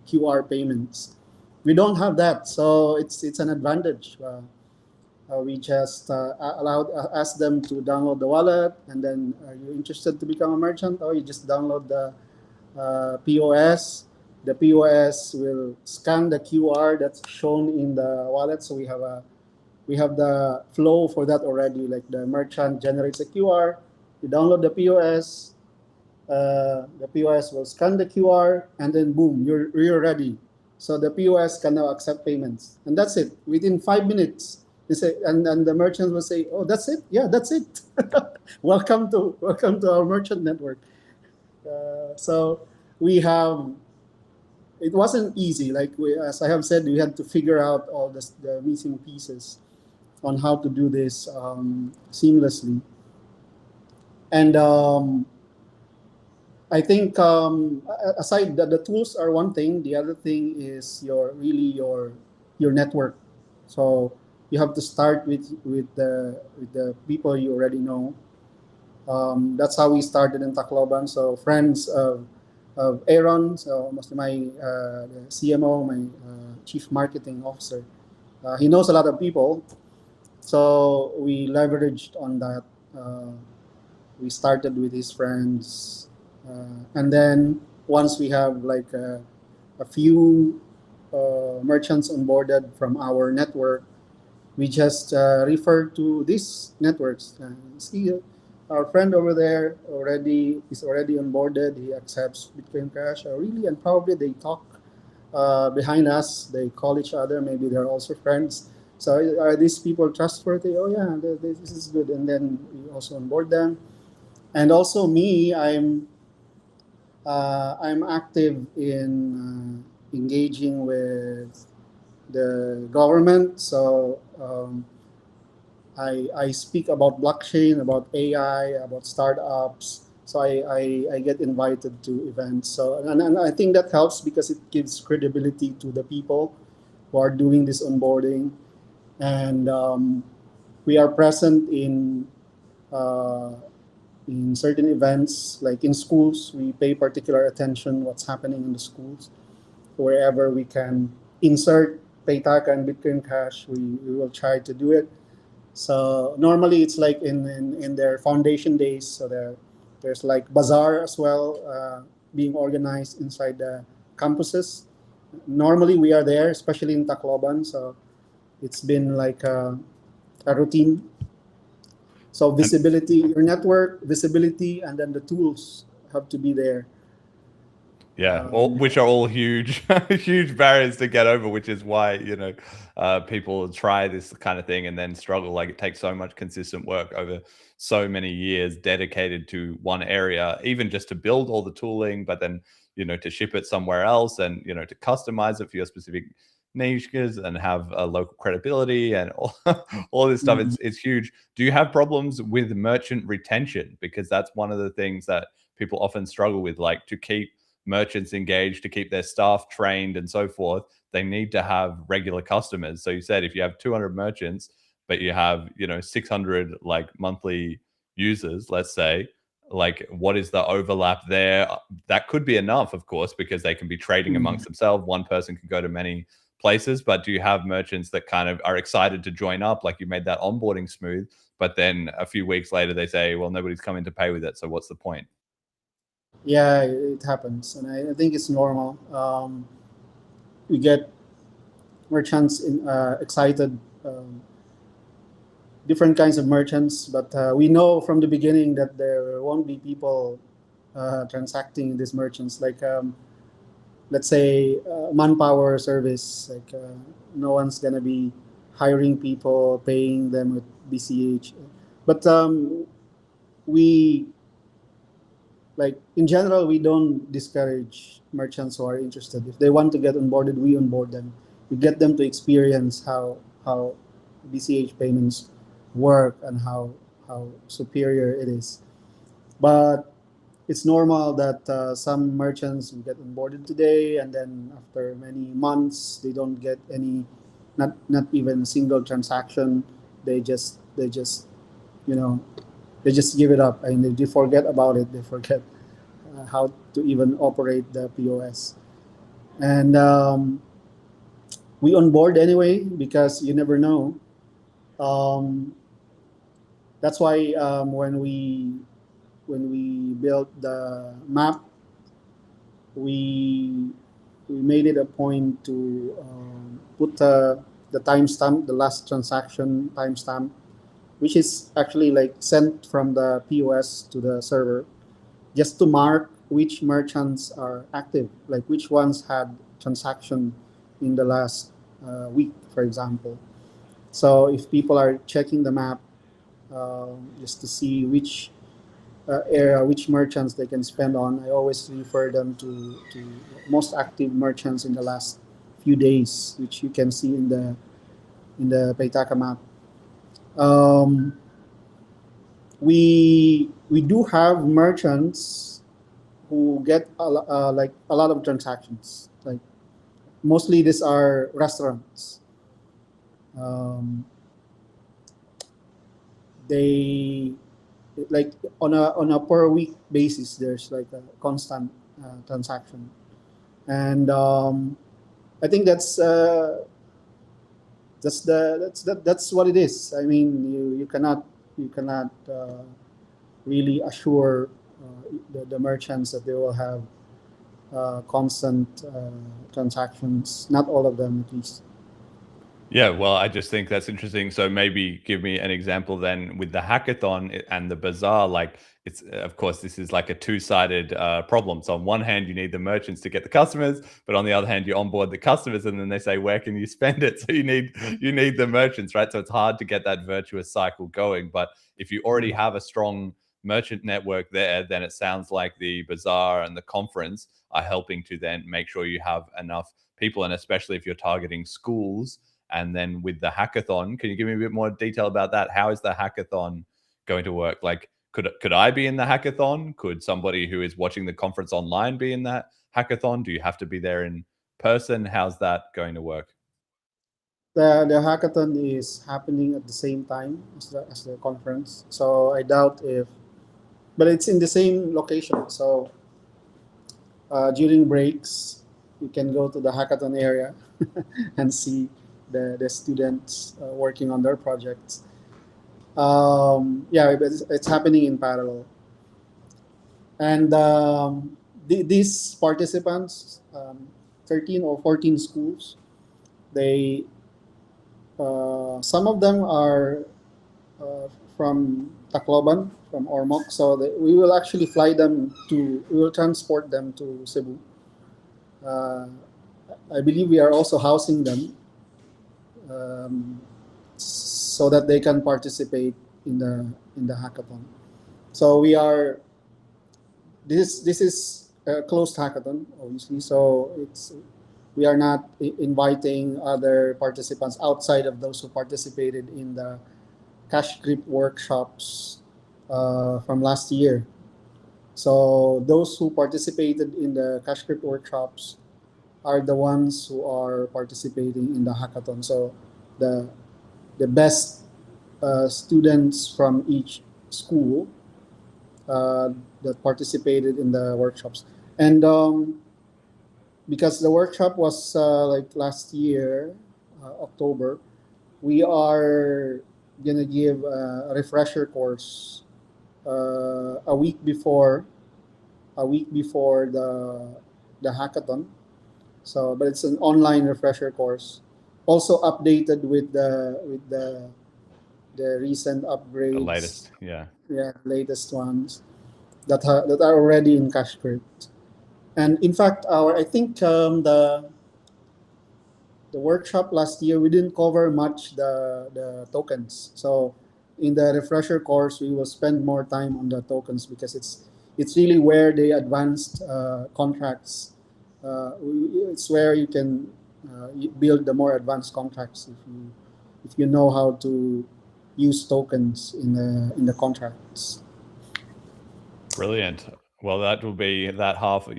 QR payments. We don't have that, so it's an advantage. We just ask them to download the wallet, and then are you interested to become a merchant? Or you just download the POS. The POS will scan the QR that's shown in the wallet. So we have the flow for that already. Like the merchant generates a QR, you download the POS. The POS will scan the QR, and then boom, you're ready. So the POS can now accept payments, and that's it. Within 5 minutes, they say, and the merchants will say, "Oh, that's it. Yeah, that's it. welcome to our merchant network." So we have. It wasn't easy. Like as I have said, we had to figure out all the missing pieces on how to do this seamlessly. And I think aside the tools are one thing. The other thing is your network. So you have to start with the people you already know. That's how we started in Tacloban. So friends of of Aaron, so mostly my the CMO, my chief marketing officer. He knows a lot of people, so we leveraged on that. We started with his friends, and then once we have like a few merchants onboarded from our network, we just refer to these networks. See, our friend over there already is already onboarded. He accepts Bitcoin Cash. Really, and probably they talk behind us. They call each other. Maybe they're also friends. So are these people trustworthy? Oh yeah, this is good. And then we also onboard them. And also me, I'm active in engaging with the government. So I speak about blockchain, about AI, about startups. So I get invited to events. So and I think that helps because it gives credibility to the people who are doing this onboarding, and we are present uh, in certain events, like in schools. We pay particular attention what's happening in the schools. Wherever we can insert Paytaka and Bitcoin Cash, we will try to do it. So normally it's like in their foundation days. So there's like bazaar as well being organized inside the campuses. Normally we are there, especially in Tacloban. So it's been like a routine. So visibility, your network, visibility, and then the tools have to be there. Yeah, which are all huge, huge barriers to get over, which is why, people try this kind of thing and then struggle. Like, it takes so much consistent work over so many years dedicated to one area, even just to build all the tooling, but then, to ship it somewhere else and, to customize it for your specific niches and have a local credibility and all this stuff. It's huge. Do you have problems with merchant retention? Because that's one of the things that people often struggle with, like, to keep merchants engaged, to keep their staff trained and so forth. They need to have regular customers. So you said if you have 200 merchants, but you have 600 like monthly users, let's say, like, what is the overlap there? That could be enough, of course, because they can be trading amongst themselves. One person can go to many places. But do you have merchants that kind of are excited to join up, like you made that onboarding smooth, but then a few weeks later they say, well, nobody's coming to pay with it, so what's the point? Yeah, it happens, and I think it's normal. We get merchants excited, different kinds of merchants, but we know from the beginning that there won't be people transacting these merchants. Like, let's say, manpower service, like no one's gonna be hiring people, paying them with BCH. But we, like, in general, we don't discourage merchants who are interested. If they want to get onboarded, we onboard them. We get them to experience how BCH payments work and how superior it is. But it's normal that some merchants will get onboarded today, and then after many months they don't get any, not even a single transaction. They just they just give it up, and they forget about it. They forget how to even operate the POS. And we onboard anyway because you never know. Um, that's why when we built the map, we made it a point to put the timestamp, the last transaction timestamp, which is actually like sent from the POS to the server, just to mark which merchants are active, like which ones had transaction in the last week, for example. So if people are checking the map just to see which area, which merchants they can spend on, I always refer them to most active merchants in the last few days, which you can see in the Paytaka map. We do have merchants who get like a lot of transactions. Like, mostly these are restaurants. They, like, on a per week basis, there's like a constant transaction, and I think that's what it is. I mean, you cannot really assure the merchants that they will have constant transactions. Not all of them, at least. Yeah, well, I just think that's interesting. So maybe give me an example then with the hackathon and the bazaar. Like, it's of course this is like a two-sided problem. So on one hand, you need the merchants to get the customers, but on the other hand, you onboard the customers, and then they say, "Where can you spend it?" So you need the merchants, right? So it's hard to get that virtuous cycle going. But if you already have a strong merchant network there, then it sounds like the bazaar and the conference are helping to then make sure you have enough people, and especially if you're targeting schools. And then with the hackathon, can you give me a bit more detail about that? How is the hackathon going to work? Like, could I be in the hackathon? Could somebody who is watching the conference online be in that hackathon? Do you have to be there in person? How's that going to work? The hackathon is happening at the same time as the conference, so I doubt if, but it's in the same location. So during breaks, you can go to the hackathon area and see the students working on their projects. Yeah, it's happening in parallel. And these participants, 13 or 14 schools, they some of them are from Tacloban, from Ormoc, so we will actually we will transport them to Cebu. I believe we are also housing them so that they can participate in the hackathon. So this is a closed hackathon, obviously. So we are not inviting other participants outside of those who participated in the cash grip workshops from last year. So those who participated in the cash grip workshops are the ones who are participating in the hackathon. So the best students from each school that participated in the workshops. And because the workshop was like last year, October, we are gonna give a refresher course a week before the hackathon. So, but it's an online refresher course, also updated with the recent upgrades, The latest, yeah, latest ones that are already in cash crypt. And in fact, I think the workshop last year we didn't cover much the tokens. So in the refresher course, we will spend more time on the tokens because it's really where the advanced contracts. It's where you can build the more advanced contracts if you know how to use tokens in the contracts. Brilliant. Well, that will be that half,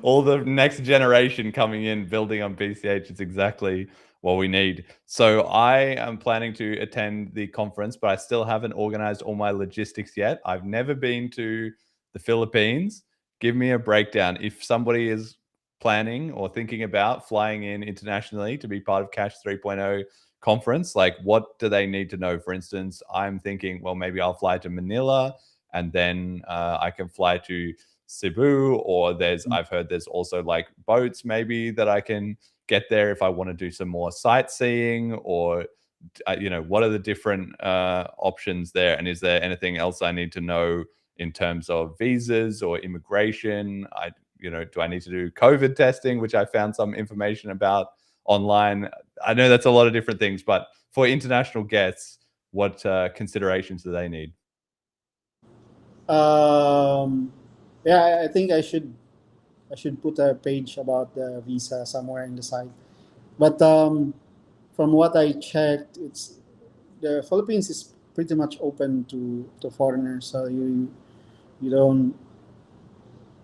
all the next generation coming in, building on BCH is exactly what we need. So I am planning to attend the conference, but I still haven't organized all my logistics yet. I've never been to the Philippines. Give me a breakdown. If somebody is planning or thinking about flying in internationally to be part of Cash 3.0 conference, like what do they need to know? For instance, I'm thinking, well, maybe I'll fly to Manila, and then I can fly to Cebu, or I've heard there's also like boats maybe that I can get there if I want to do some more sightseeing, or what are the different options there? And is there anything else I need to know in terms of visas or immigration? Do I need to do COVID testing, which I found some information about online? I know that's a lot of different things, but for international guests, what considerations do they need? Yeah, I think I should put a page about the visa somewhere in the site. But from what I checked, the Philippines is pretty much open to foreigners. So you don't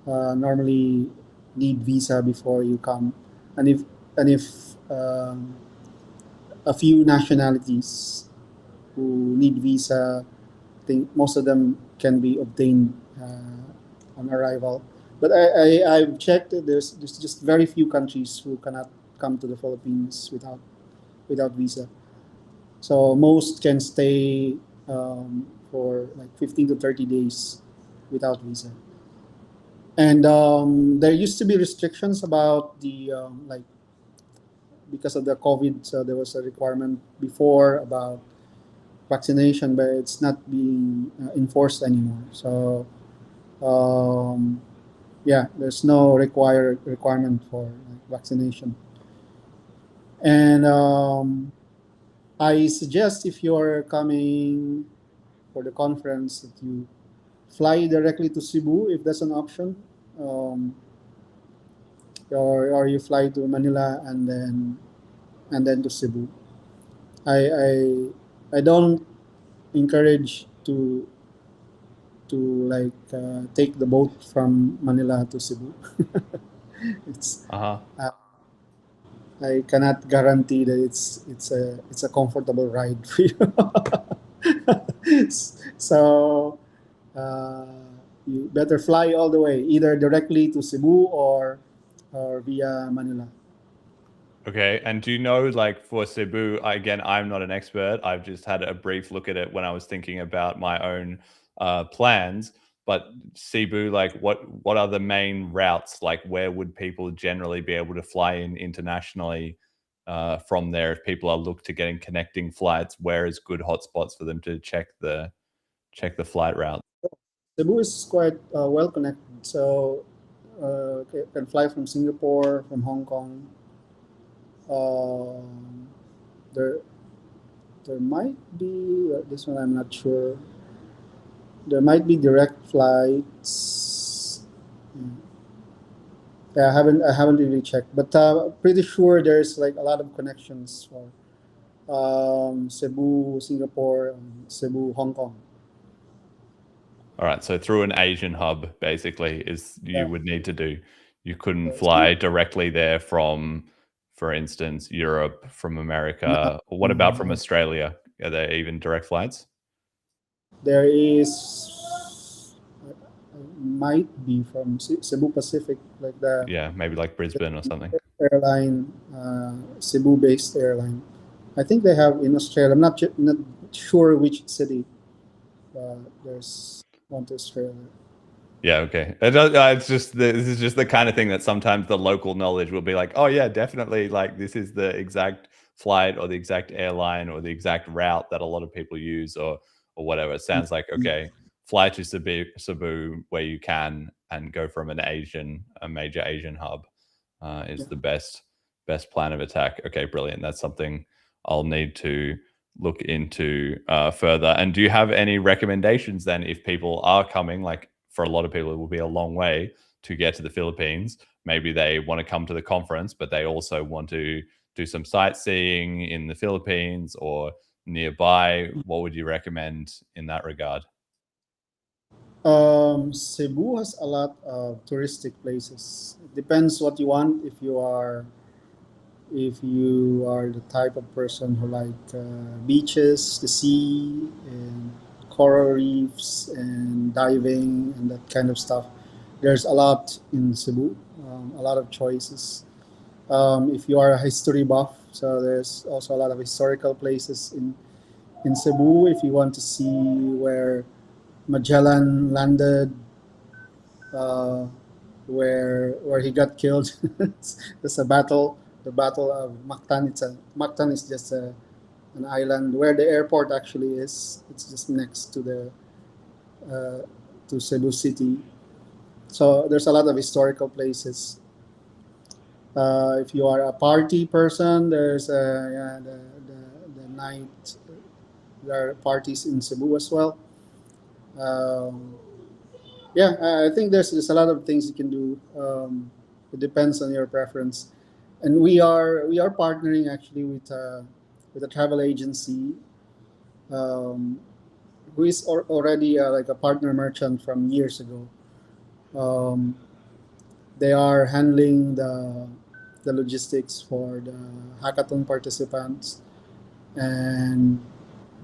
normally need visa before you come, and if a few nationalities who need visa, I think most of them can be obtained on arrival. But I've checked. There's just very few countries who cannot come to the Philippines without visa. So most can stay for like 15 to 30 days without visa. And there used to be restrictions about the like because of the COVID. So there was a requirement before about vaccination, but it's not being enforced anymore. So yeah, there's no requirement for like, vaccination. And I suggest if you're coming for the conference that you fly directly to Cebu if that's an option, or you fly to Manila and then to Cebu. I don't encourage to like take the boat from Manila to Cebu. It's I cannot guarantee that it's a comfortable ride for you. So you better fly all the way, either directly to Cebu or via Manila. Okay, and do you know, like for Cebu, again, I'm not an expert. I've just had a brief look at it when I was thinking about my own plans. But Cebu, like what are the main routes? Like where would people generally be able to fly in internationally from there if people are look to getting connecting flights? Where is good hotspots for them to check the flight route? Cebu is quite well connected, so can fly from Singapore, from Hong Kong. There might be this one. I'm not sure. There might be direct flights. Yeah, I haven't really checked, but pretty sure there's like a lot of connections for Cebu, Singapore, and Cebu, Hong Kong. All right, so through an Asian hub, basically, is you Yeah. would need to do. You couldn't fly directly there from, for instance, Europe, from America. Or what about from Australia? Are there even direct flights? There is might be from Cebu Pacific, like the Yeah, maybe like Brisbane or something. airline, Cebu-based airline. I think they have in Australia. I'm not sure which city. There's one to Australia. Yeah, okay. It's just this is just the kind of thing that sometimes the local knowledge will be like, oh yeah, definitely. Like this is the exact flight or the exact airline or the exact route that a lot of people use or whatever. It sounds like okay, fly to Cebu where you can and go from a major Asian hub is the best plan of attack. Okay, brilliant. That's something I'll need to look into further. And do you have any recommendations then if people are coming, like for a lot of people, it will be a long way to get to the Philippines. Maybe they want to come to the conference, but they also want to do some sightseeing in the Philippines or nearby. What would you recommend in that regard? Cebu has a lot of touristic places. It depends what you want. If you are the type of person who like beaches, the sea, and coral reefs, and diving and that kind of stuff, there's a lot in Cebu. A lot of choices. If you are a history buff, so there's also a lot of historical places in Cebu. If you want to see where Magellan landed, where he got killed. There's a battle, the Battle of Mactan. Mactan is just an island where the airport actually is. It's just next to the to Cebu City. So there's a lot of historical places. If you are a party person, there's the night. There are parties in Cebu as well. Yeah, I think there's a lot of things you can do. It depends on your preference, and we are partnering actually with a travel agency, who is already like a partner merchant from years ago. They are handling the logistics for the hackathon participants, and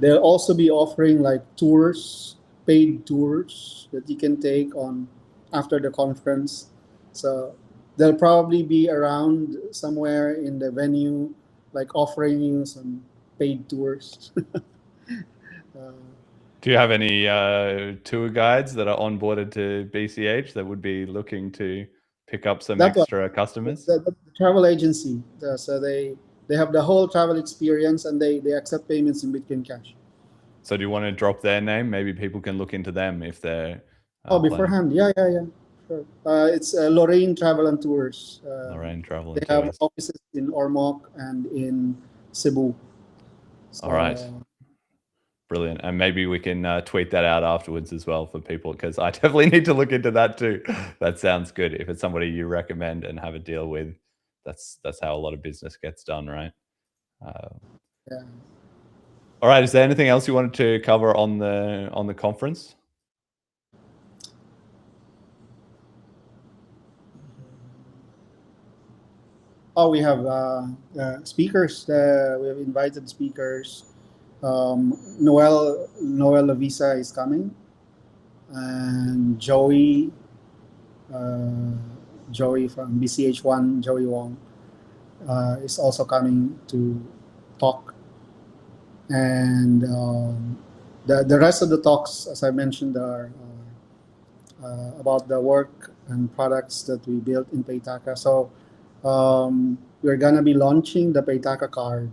they'll also be offering like tours, paid tours that you can take on after the conference. So they'll probably be around somewhere in the venue, like offering you some paid tours. Do you have any tour guides that are onboarded to BCH that would be looking to pick up some That one, extra customers? the travel agency. So they have the whole travel experience, and they accept payments in Bitcoin Cash. So do you want to drop their name? Maybe people can look into them if they're Oh, planning. beforehand, yeah. Sure. It's Lorraine Travel and Tours. Lorraine Travel They and have Tours. offices in Ormoc and in Cebu. All right. Brilliant. And maybe we can tweet that out afterwards as well for people, because I definitely need to look into that too. That sounds good. If it's somebody you recommend and have a deal with, that's how a lot of business gets done, right? Yeah. All right. Is there anything else you wanted to cover on the conference? Oh, we have speakers. We have invited speakers. Noel Lavisa is coming, and Joey from BCH1, Joey Wong, is also coming to talk. And the rest of the talks, as I mentioned, are about the work and products that we built in Paytaka. So we're gonna be launching the Paytaka card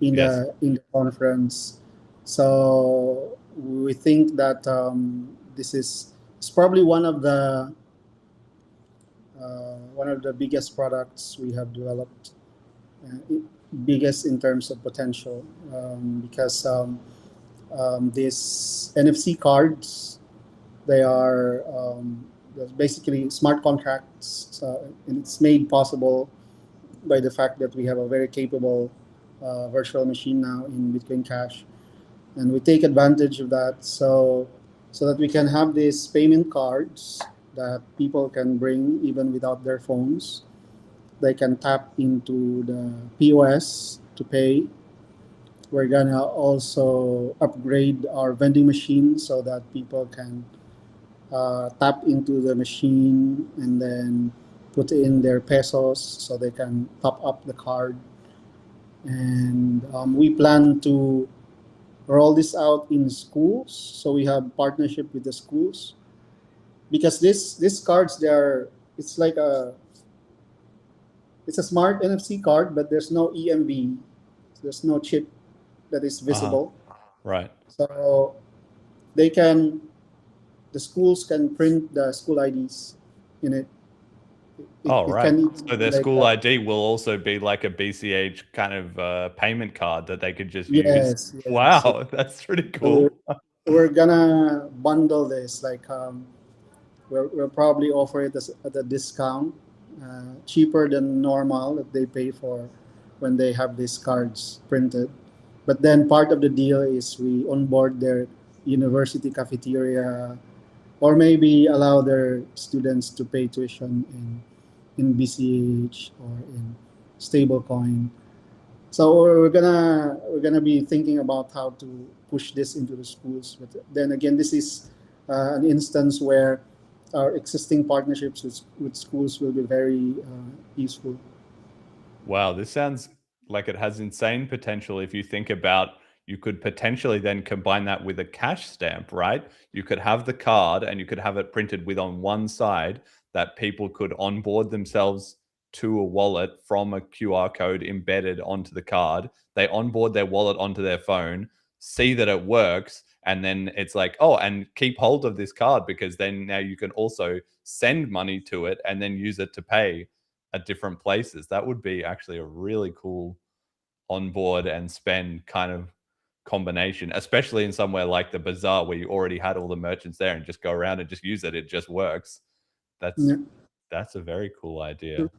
in the conference. So we think that this is probably one of the biggest products we have developed, biggest in terms of potential, because these NFC cards, they are basically smart contracts. So, and it's made possible by the fact that we have a very capable virtual machine now in Bitcoin Cash, and we take advantage of that so that we can have these payment cards that people can bring even without their phones. They can tap into the POS to pay. We're gonna also upgrade our vending machine so that people can tap into the machine and then put in their pesos so they can top up the card. And we plan to roll this out in schools. So we have partnership with the schools, because these cards, it's like it's a smart NFC card, but there's no EMV. There's no chip that is visible. Right. So the schools can print the school IDs in it. Right. So their school ID will also be like a BCH kind of payment card that they could just use. Yes. Wow, that's pretty cool. So we're gonna bundle this. Like we'll probably offer it at a discount, cheaper than normal that they pay for when they have these cards printed. But then part of the deal is we onboard their university cafeteria, or maybe allow their students to pay tuition in BCH or in stablecoin. So we're gonna be thinking about how to push this into the schools. But then again, this is an instance where our existing partnerships with schools will be very useful. Wow, this sounds like it has insane potential. If you think about, you could potentially then combine that with a cash stamp, right? You could have the card and you could have it printed with on one side that people could onboard themselves to a wallet from a QR code embedded onto the card. They onboard their wallet onto their phone, see that it works, and then it's like, oh, and keep hold of this card, because then now you can also send money to it and then use it to pay at different places. That would be actually a really cool onboard and spend kind of combination, especially in somewhere like the bazaar where you already had all the merchants there and just go around and just use it. It just works. That's a very cool idea.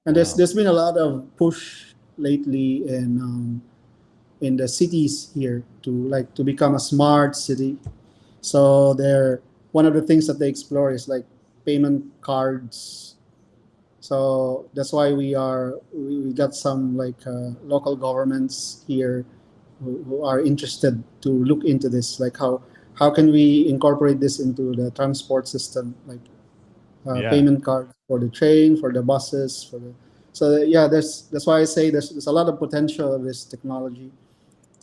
And there's been a lot of push lately in the cities here to become a smart city. So one of the things that they explore is like payment cards. So that's why we got some like local governments here who are interested to look into this, like how how can we incorporate this into the transport system, like payment cards for the train, for the buses, for the. So yeah, that's why I say there's a lot of potential of this technology,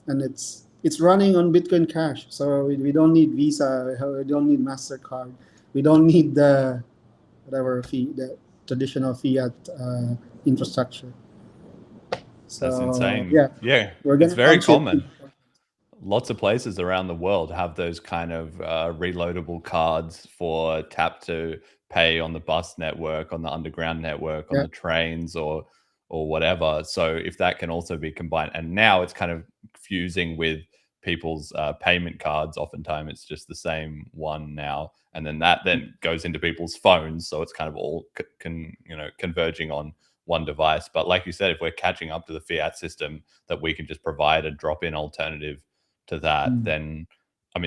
and it's running on Bitcoin Cash. So we don't need Visa, we don't need Mastercard, we don't need the whatever the traditional fiat infrastructure. So That's insane. yeah, we're It's gonna very launch it. common. Lots of places around the world have those kind of reloadable cards for tap to pay on the bus network, on the underground network, on the trains, or whatever. So if that can also be combined, and now it's kind of fusing with people's payment cards. Oftentimes it's just the same one now, and then that then goes into people's phones. So it's kind of all converging on one device. But like you said, if we're catching up to the fiat system, that we can just provide a drop-in alternative to that, then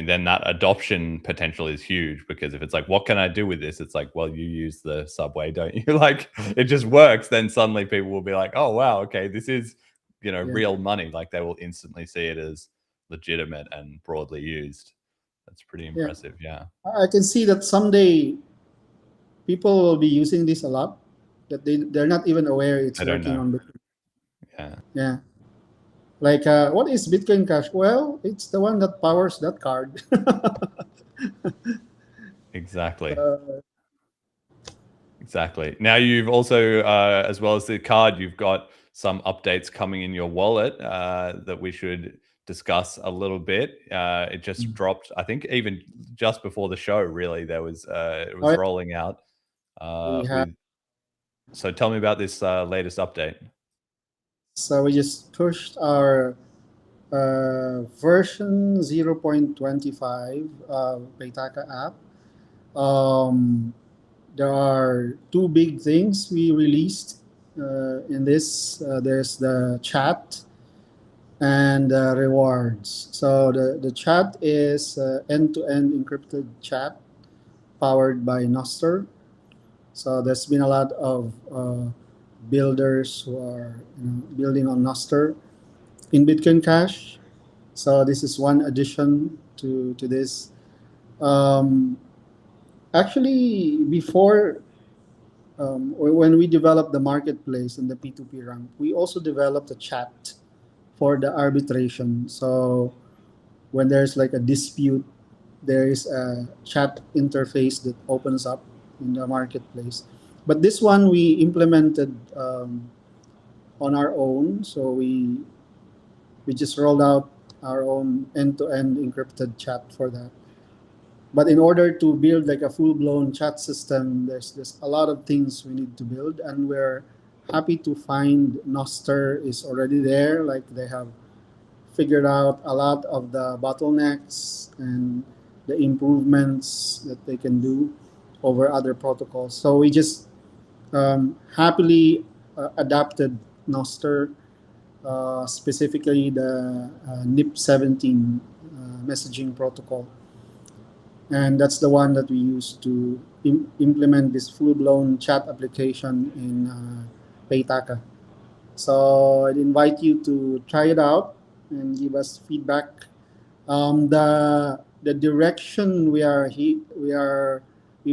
then that adoption potential is huge, because if it's like, what can I do with this? It's like, well, you use the subway, don't you? Like, it just works. Then suddenly people will be like, oh wow, okay, this is real money. Like, they will instantly see it as legitimate and broadly used. That's pretty impressive. Yeah, I can see that someday people will be using this a lot, that they're not even aware it's working on Bitcoin. Yeah. Like, what is Bitcoin Cash? Well, it's the one that powers that card. exactly. Exactly. Now you've also, as well as the card, you've got some updates coming in your wallet that we should discuss a little bit. It just dropped, I think, even just before the show. Really, there was it was rolling out. So tell me about this latest update. So we just pushed our version 0.25 Paytaka app. There are two big things we released in this. There's the chat and rewards. So the chat is end-to-end encrypted chat powered by Nostr. So there's been a lot of builders who are building on Nostr in Bitcoin Cash. So this is one addition to this. Actually, before when we developed the marketplace and the P2P ramp, we also developed a chat for the arbitration. So when there's like a dispute, there is a chat interface that opens up in the marketplace. But this one we implemented on our own. So we just rolled out our own end-to-end encrypted chat for that. But in order to build like a full-blown chat system, there's a lot of things we need to build, and we're happy to find Nostr is already there. Like, they have figured out a lot of the bottlenecks and the improvements that they can do over other protocols. So we just happily adapted Nostr, specifically the NIP17 messaging protocol. And that's the one that we use to implement this full-blown chat application in Paytaka. So I'd invite you to try it out and give us feedback. The direction we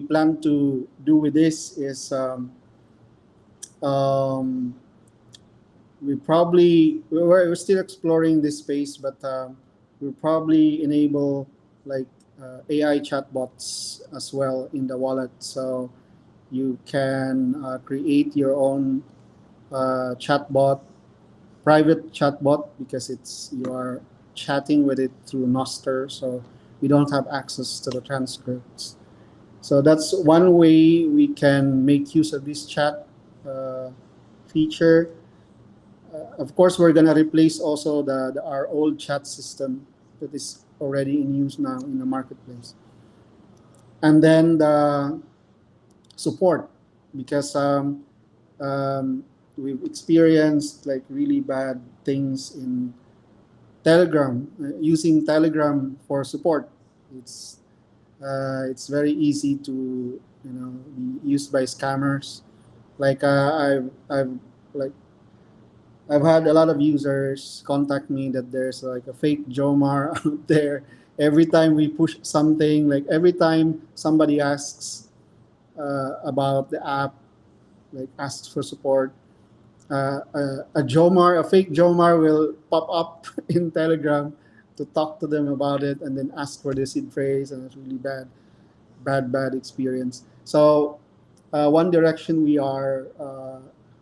plan to do with this is we're still exploring this space, but we'll probably enable like AI chatbots as well in the wallet, so you can create your own chatbot, private chatbot, because you are chatting with it through Nostr, so we don't have access to the transcripts. So that's one way we can make use of this chat feature. Of course, we're gonna replace also our old chat system that is already in use now in the marketplace. And then the support, because we've experienced like really bad things in Telegram, using Telegram for support. It's very easy to be used by scammers. Like I've had a lot of users contact me that there's like a fake Joemar out there every time we push something, like every time somebody asks about the app, like asks for support, a fake Joemar will pop up in Telegram to talk to them about it and then ask for the seed phrase, and it's really bad experience. So one direction we are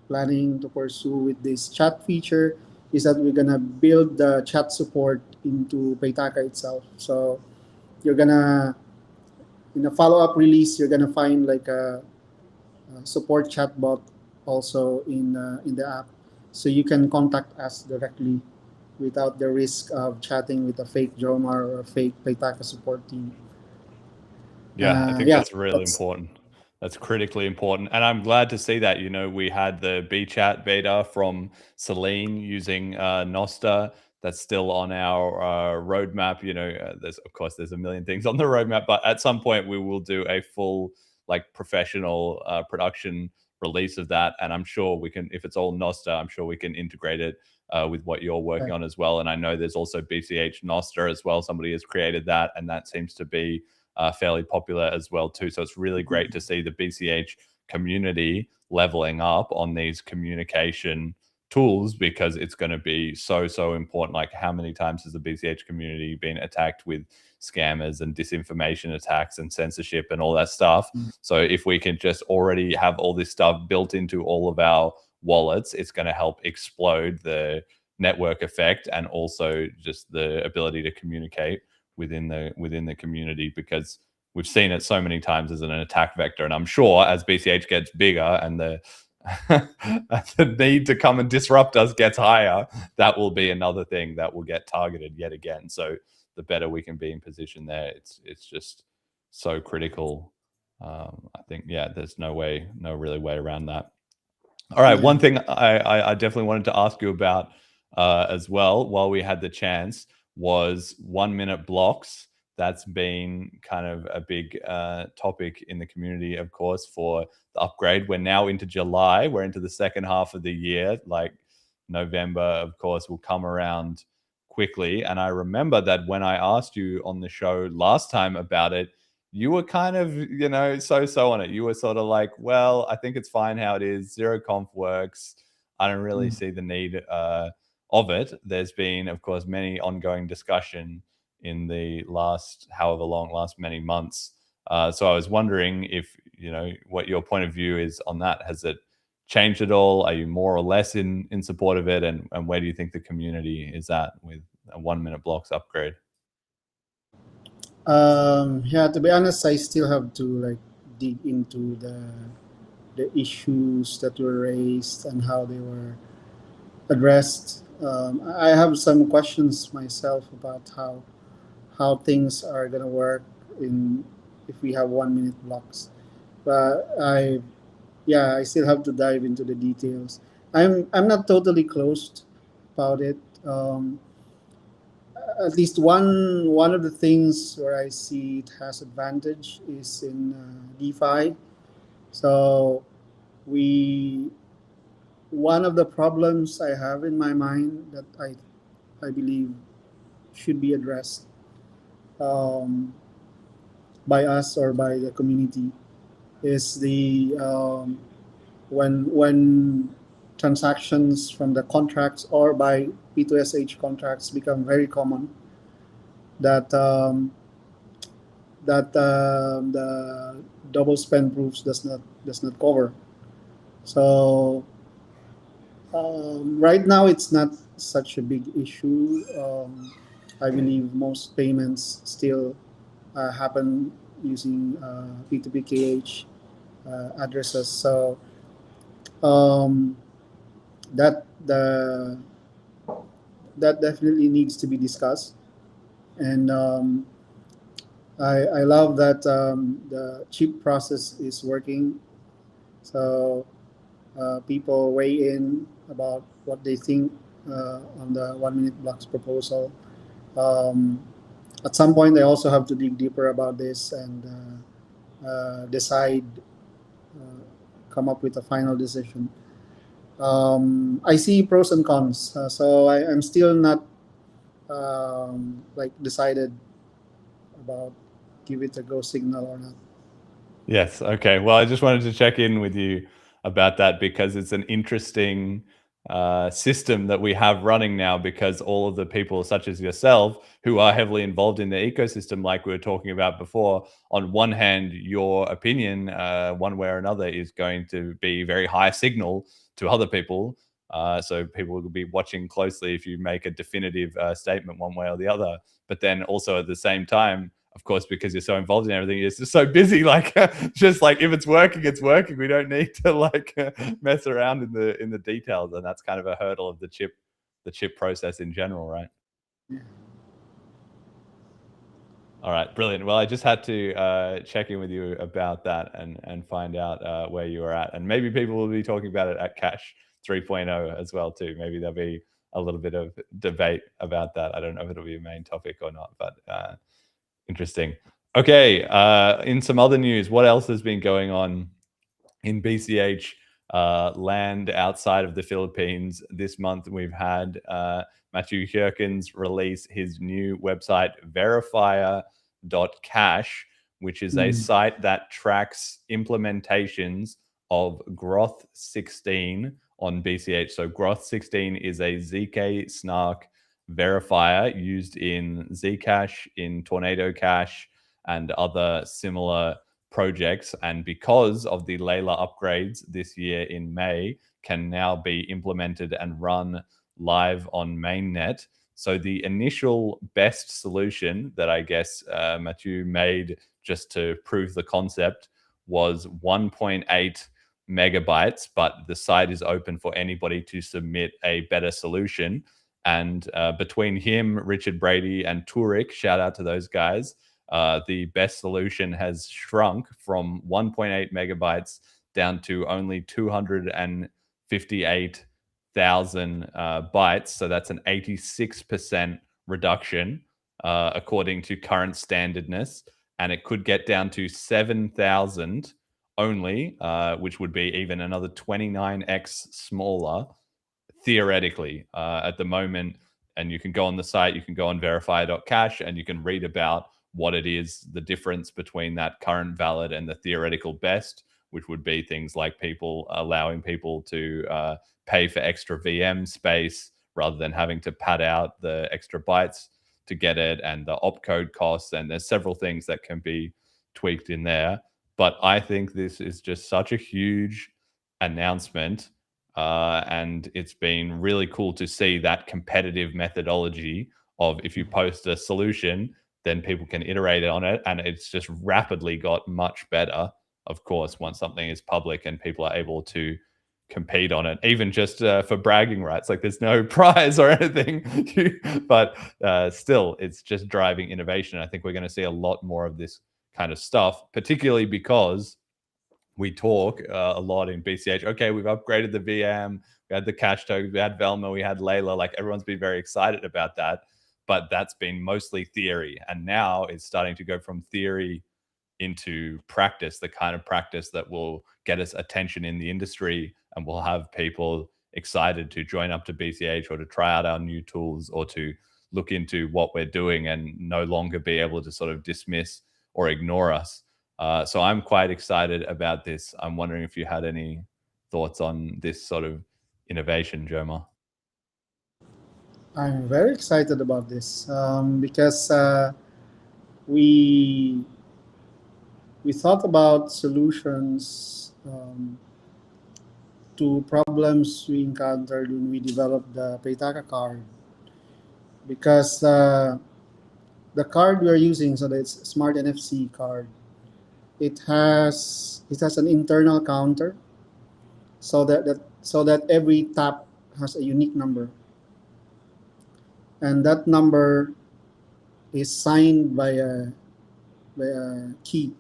planning to pursue with this chat feature is that we're gonna build the chat support into Paytaka itself. So you're gonna in a follow-up release, you're gonna find like a support chatbot also in the app, so you can contact us directly without the risk of chatting with a fake Jomar or a fake Paytaka support team. Yeah, I think Yeah, that's really important. That's critically important. And I'm glad to see that, we had the BChat beta from Celine using Nosta. That's still on our roadmap. There's a million things on the roadmap, but at some point we will do a full, like, professional production release of that. And I'm sure we can, if it's all Nosta, I'm sure we can integrate it with what you're working on as well. And I know there's also BCH Nosta as well. Somebody has created that, and that seems to be fairly popular as well too. So it's really great to see the BCH community leveling up on these communication tools, because it's going to be so important. Like, how many times has the BCH community been attacked with scammers and disinformation attacks and censorship and all that stuff? So if we can just already have all this stuff built into all of our wallets, it's going to help explode the network effect and also just the ability to communicate within the community, because we've seen it so many times as an attack vector. And I'm sure as BCH gets bigger and the the need to come and disrupt us gets higher, that will be another thing that will get targeted yet again. So the better we can be in position there, it's just so critical. I think, there's no really way around that. All right, one thing I definitely wanted to ask you about as well, while we had the chance, was 1 minute blocks. That's been kind of a big topic in the community, of course, for the upgrade. We're now into July. We're into the second half of the year. Like, November, of course, will come around quickly. And I remember that when I asked you on the show last time about it, you were kind of, so on it. You were sort of like, well, I think it's fine how it is. Zero conf works. I don't really see the need of it. There's been, of course, many ongoing discussion in the last many months. So I was wondering if, what your point of view is on that. Has it changed at all? Are you more or less in support of it? And where do you think the community is at with a 1 minute blocks upgrade? To be honest, I still have to like dig into the issues that were raised and how they were addressed. I have some questions myself about how things are gonna work if we have 1 minute blocks. But I still have to dive into the details. I'm not totally closed about it. At least one of the things where I see it has advantage is in DeFi. So one of the problems I have in my mind that I believe should be addressed by us or by the community is the when transactions from the contracts or by P2SH contracts become very common, that the double spend proofs does not cover. So right now it's not such a big issue. I believe most payments still happen using P2PKH addresses. So that definitely needs to be discussed. And I love that the chip process is working. So people weigh in about what they think on the 1 minute blocks proposal. At some point, I also have to dig deeper about this and decide, come up with a final decision. I see pros and cons, so I'm still not like decided about give it a go signal or not. Yes. Okay. Well, I just wanted to check in with you about that because it's an interesting system that we have running now, because all of the people such as yourself who are heavily involved in the ecosystem, like we were talking about before, on one hand, your opinion, one way or another, is going to be very high signal to other people. So people will be watching closely if you make a definitive statement one way or the other. But then also at the same time, of course, because you're so involved in everything, you're just so busy. Like, just like if it's working, it's working. We don't need to like mess around in the details, and that's kind of a hurdle of the chip process in general, right? Yeah. All right, brilliant. Well, I just had to check in with you about that and find out where you were at, and maybe people will be talking about it at Cash 3.0 as well too. Maybe there'll be a little bit of debate about that. I don't know if it'll be a main topic or not, but interesting. Okay, in some other news, what else has been going on in BCH land outside of the Philippines this month? We've had Matthew Hirkins release his new website, verifier.cash, which is a site that tracks implementations of Groth 16 on BCH. So Groth 16 is a ZK snark verifier used in Zcash, in Tornado Cash, and other similar projects. And because of the Layla upgrades this year in May, can now be implemented and run live on mainnet. So the initial best solution that I guess Mathieu made just to prove the concept was 1.8 megabytes, but the site is open for anybody to submit a better solution. And between him, Richard Brady, and Turek, shout out to those guys, the best solution has shrunk from 1.8 megabytes down to only 258,000 bytes. So that's an 86% reduction according to current standardness. And it could get down to 7,000 only, which would be even another 29x smaller theoretically at the moment. And you can go on the site, you can go on verify.cash, and you can read about what it is, the difference between that current valid and the theoretical best, which would be things like people allowing people to pay for extra VM space rather than having to pad out the extra bytes to get it, and the opcode costs. And there's several things that can be tweaked in there. But I think this is just such a huge announcement. And it's been really cool to see that competitive methodology of if you post a solution, then people can iterate on it. And it's just rapidly got much better, of course, once something is public and people are able to compete on it, even just for bragging rights. Like there's no prize or anything, but still, it's just driving innovation. I think we're going to see a lot more of this kind of stuff, particularly because we talk a lot in BCH. Okay, we've upgraded the VM, we had the cache tokens, we had Velma, we had Layla. Like everyone's been very excited about that, but that's been mostly theory. And now it's starting to go from theory into practice, the kind of practice that will get us attention in the industry and will have people excited to join up to BCH or to try out our new tools or to look into what we're doing and no longer be able to sort of dismiss or ignore us. So I'm quite excited about this. I'm wondering if you had any thoughts on this sort of innovation, Joemar. I'm very excited about this because we thought about solutions to problems we encountered when we developed the Paytaka card, because the card we are using, so it's Smart NFC card, it has an internal counter, so that every tap has a unique number, and that number is signed by a key,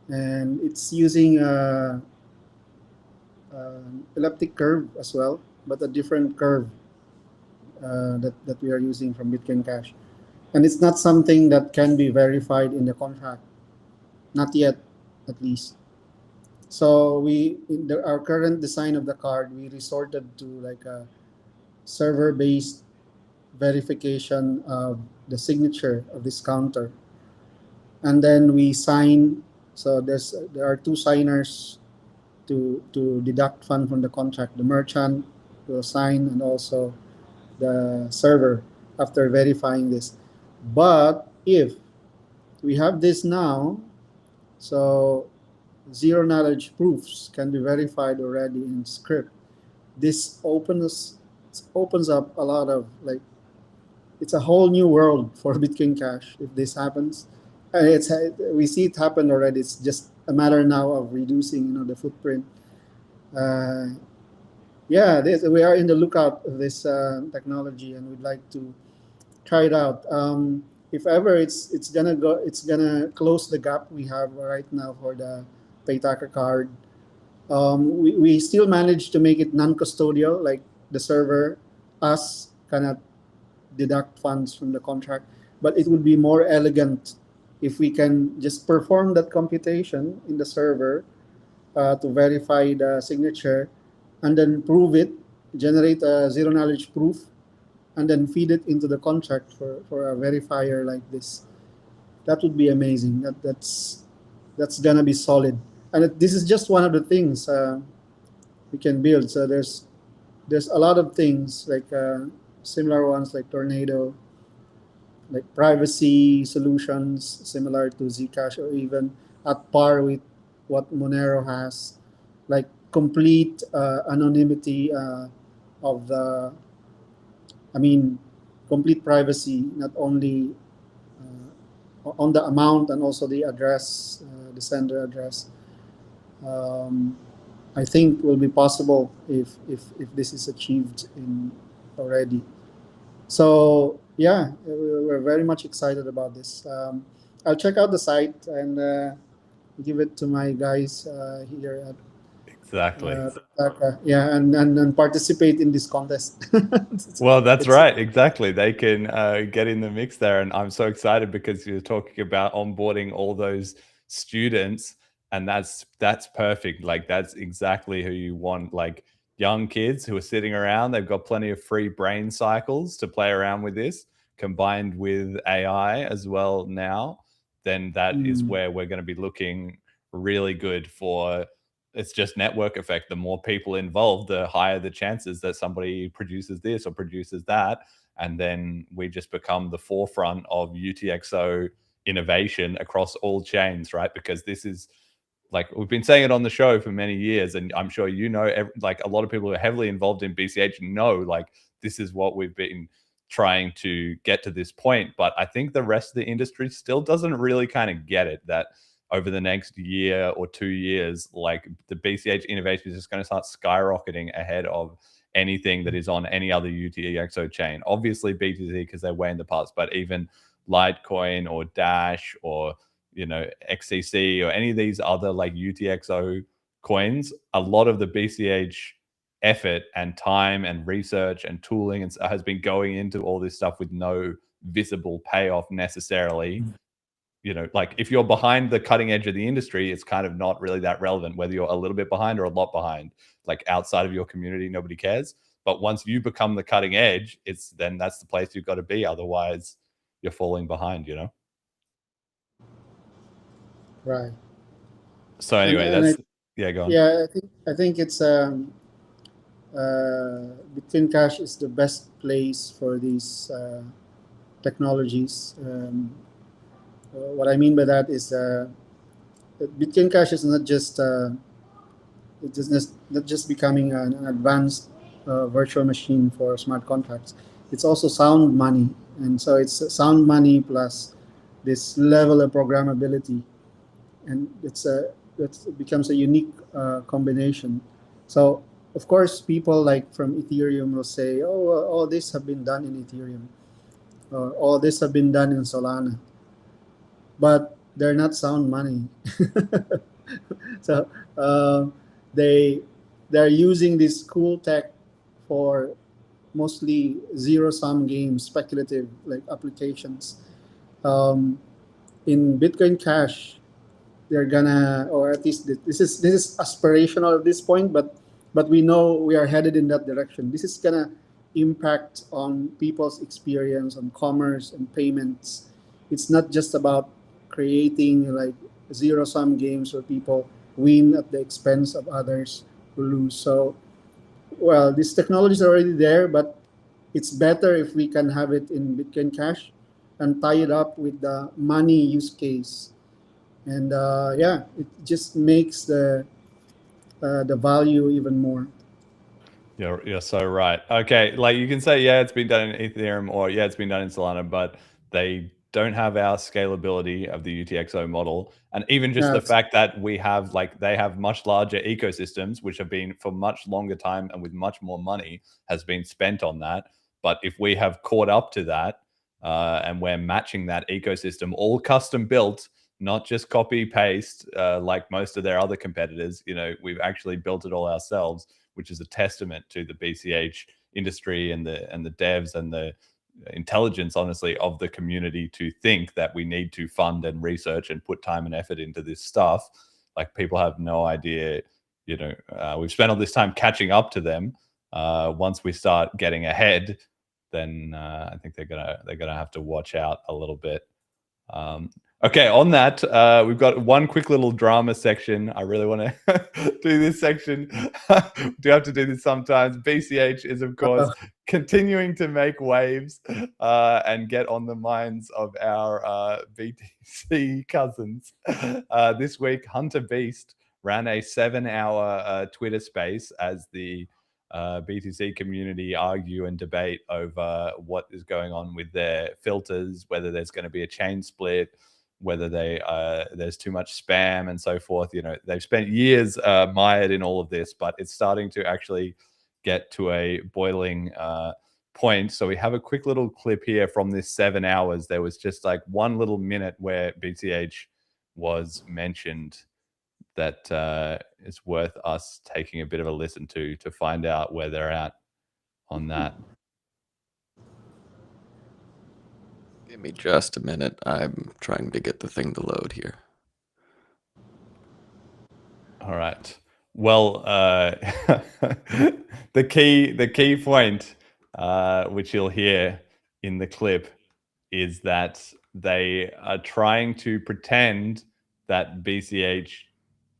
and it's using an elliptic curve as well, but a different curve that we are using from Bitcoin Cash, and it's not something that can be verified in the contract. Not yet, at least. So our current design of the card, we resorted to like a server-based verification of the signature of this counter. and then we sign. So there are two signers to deduct fund from the contract. The merchant will sign, and also the server after verifying this. But if we have this now, so zero knowledge proofs can be verified already in script. This opens up a lot of, like, it's a whole new world for Bitcoin Cash if this happens. And we see it happen already. It's just a matter now of reducing, the footprint. We are in the lookout of this technology, and we'd like to try it out. If ever it's gonna close the gap we have right now for the Paytaker card. We still manage to make it non-custodial, like the server, us cannot deduct funds from the contract, but it would be more elegant if we can just perform that computation in the server to verify the signature, and then prove it, generate a zero knowledge proof, and then feed it into the contract for a verifier like this. That would be amazing. That's gonna be solid. And this is just one of the things we can build. So there's a lot of things like similar ones like Tornado, like privacy solutions similar to Zcash, or even at par with what Monero has, like complete anonymity of the, complete privacy, not only on the amount and also the address, the sender address. I think will be possible if this is achieved already. So yeah, we're very much excited about this. I'll check out the site and give it to my guys here at Exactly. and participate in this contest. Well, that's right. Exactly. They can get in the mix there. And I'm so excited because you're talking about onboarding all those students, and that's perfect. Like, that's exactly who you want. Like, young kids who are sitting around, they've got plenty of free brain cycles to play around with this, combined with AI as well now. Then that is where we're going to be looking really good for. It's just network effect. The more people involved, the higher the chances that somebody produces this or produces that. And then we just become the forefront of UTXO innovation across all chains, right? Because this is, like, we've been saying it on the show for many years, and I'm sure like a lot of people who are heavily involved in BCH know, like, this is what we've been trying to get to this point. But I think the rest of the industry still doesn't really kind of get it, that over the next year or 2 years, like, the BCH innovation is just going to start skyrocketing ahead of anything that is on any other UTXO chain. Obviously BTC, because they're way in the past, but even Litecoin or Dash or XCC or any of these other like UTXO coins, a lot of the BCH effort and time and research and tooling and has been going into all this stuff with no visible payoff necessarily. Like, if you're behind the cutting edge of the industry, it's kind of not really that relevant whether you're a little bit behind or a lot behind. Like, outside of your community, nobody cares. But once you become the cutting edge, then that's the place you've got to be. Otherwise, you're falling behind, Right. So anyway, go on. Yeah, I think it's Bitcoin Cash is the best place for these technologies. What I mean by that is that Bitcoin Cash is not just not just becoming an advanced virtual machine for smart contracts. It's also sound money, and so it's sound money plus this level of programmability, and it becomes a unique combination. So of course, people like from Ethereum will say, "Oh, all this have been done in Ethereum, or all this have been done in Solana," but they're not sound money. So they're using this cool tech for mostly zero-sum games, speculative like applications. In Bitcoin Cash, they're gonna, or at least this is aspirational at this point, but we know we are headed in that direction. This is gonna impact on people's experience on commerce and payments. It's not just about creating like zero-sum games where people win at the expense of others who lose. So, well, this technology is already there, but it's better if we can have it in Bitcoin Cash and tie it up with the money use case. And yeah, it just makes the value even more. You're so right. Okay, like you can say, yeah, it's been done in Ethereum, or yeah, it's been done in Solana, but they don't have our scalability of the UTXO model. And even just Yeah, the fact that we have, like, they have much larger ecosystems, which have been for much longer time and with much more money has been spent on that. But if we have caught up to that, and we're matching that ecosystem, all custom built, not just copy paste, like most of their other competitors, we've actually built it all ourselves, which is a testament to the BCH industry and the devs and the intelligence, honestly, of the community to think that we need to fund and research and put time and effort into this stuff. Like, people have no idea. We've spent all this time catching up to them. Once we start getting ahead, then I think they're gonna have to watch out a little bit. Okay, on that, we've got one quick little drama section. I really want to do this section. Do have to do this sometimes. BCH is, of course, continuing to make waves and get on the minds of our BTC cousins. This week, Hunter Beast ran a 7-hour Twitter space as the BTC community argue and debate over what is going on with their filters, whether there's going to be a chain split, whether there's too much spam and so forth. They've spent years mired in all of this, but it's starting to actually get to a boiling point. So we have a quick little clip here from this 7 hours. There was just like one little minute where BCH was mentioned that is worth us taking a bit of a listen to find out where they're at on that. Give me just a minute. I'm trying to get the thing to load here. All right. Well, the key point, which you'll hear in the clip, is that they are trying to pretend that BCH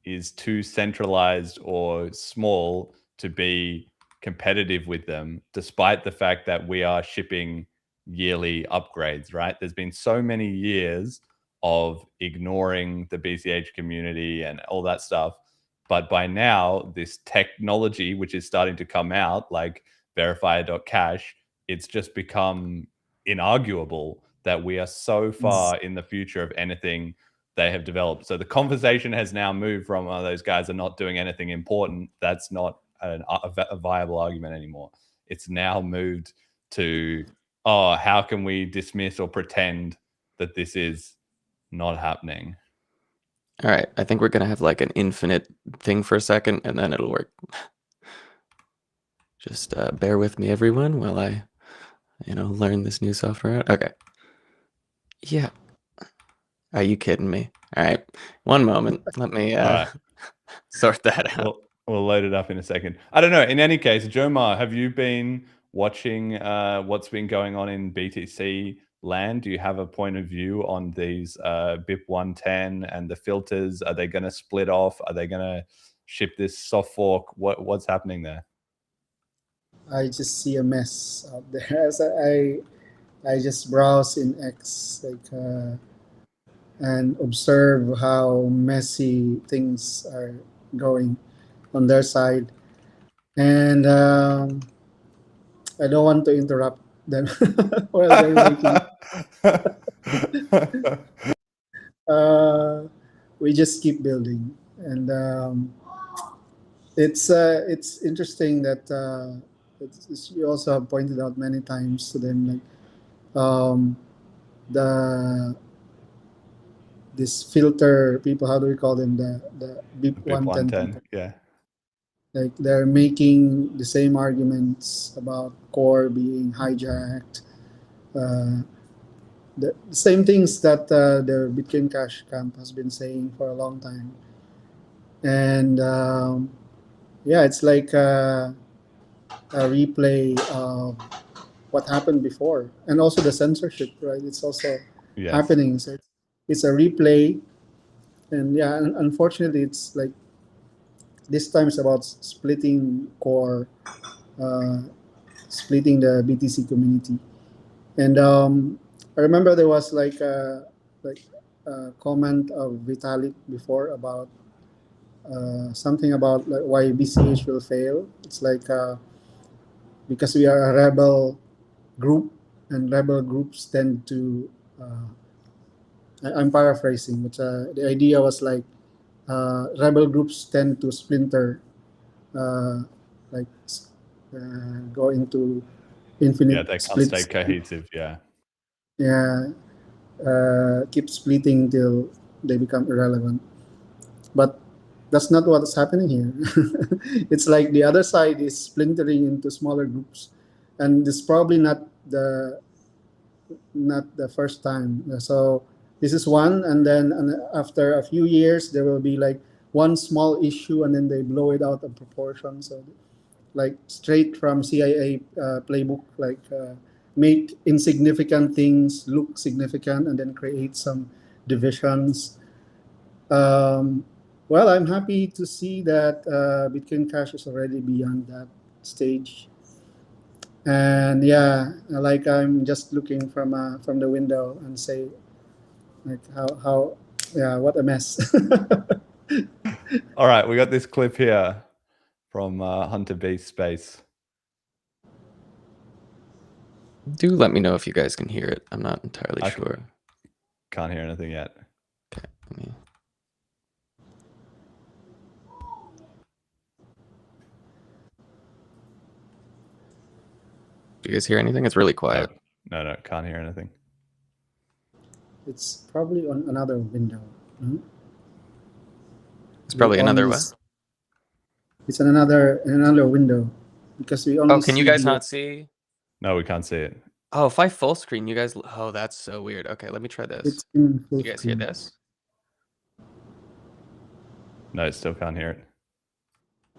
is too centralized or small to be competitive with them, despite the fact that we are shipping yearly upgrades, right? There's been so many years of ignoring the BCH community and all that stuff. But by now, this technology, which is starting to come out, like verifier.cash, it's just become inarguable that we are so far in the future of anything they have developed. So the conversation has now moved from, oh, those guys are not doing anything important. That's not a viable argument anymore. It's now moved to, oh, how can we dismiss or pretend that this is not happening? All right, I think we're gonna have like an infinite thing for a second, and then it'll work. Just bear with me, everyone, while I, learn this new software out. Okay. Yeah. Are you kidding me? All right, one moment. Let me sort that out. We'll load it up in a second. I don't know. In any case, Joemar, have you been watching what's been going on in BTC land? Do you have a point of view on these BIP 110 and the filters? Are they going to split off? Are they going to ship this soft fork? What's happening there? I just see a mess out there. As I just browse in X, and observe how messy things are going on their side, and I don't want to interrupt them while they're making. We just keep building, and it's interesting that you also have pointed out many times to them, like this filter people, how do we call them, the BIP 110 people. Yeah, like they're making the same arguments about core being hijacked, the same things that the Bitcoin Cash camp has been saying for a long time. And yeah, it's like a replay of what happened before, and also the censorship, right? It's also happening. So it's a replay, and yeah, unfortunately, it's like this time it's about splitting core, uh, splitting the BTC community. And I remember there was like a comment of Vitalik before about something about like why BCH will fail. It's like because we are a rebel group, and rebel groups tend to. I'm paraphrasing, but the idea was like rebel groups tend to splinter, uh, like go into infinite Yeah, they can't stay splits. cohesive. Yeah. Yeah, keep splitting till they become irrelevant. But that's not what's happening here. It's like the other side is splintering into smaller groups, and it's probably not the first time. So this is one, and then after a few years, there will be like one small issue, and then they blow it out of proportion. So like straight from CIA playbook, like make insignificant things look significant, and then create some divisions. Um, well, I'm happy to see that Bitcoin Cash is already beyond that stage. And yeah, like I'm just looking from the window and say like how yeah, what a mess. All right, we got this clip here from Hunter Beast Space. Do let me know if you guys can hear it. I'm not entirely sure. Can't hear anything yet. Okay, let me... Do you guys hear anything? It's really quiet. No, can't hear anything. It's probably on another window. Hmm? It's probably another way. It's in another window because we only. Oh, can you guys not see? No, we can't see it. Oh, if I full screen, you guys. Oh, that's so weird. Okay, let me try this. It's in full You guys hear screen. this? No, still can't hear it.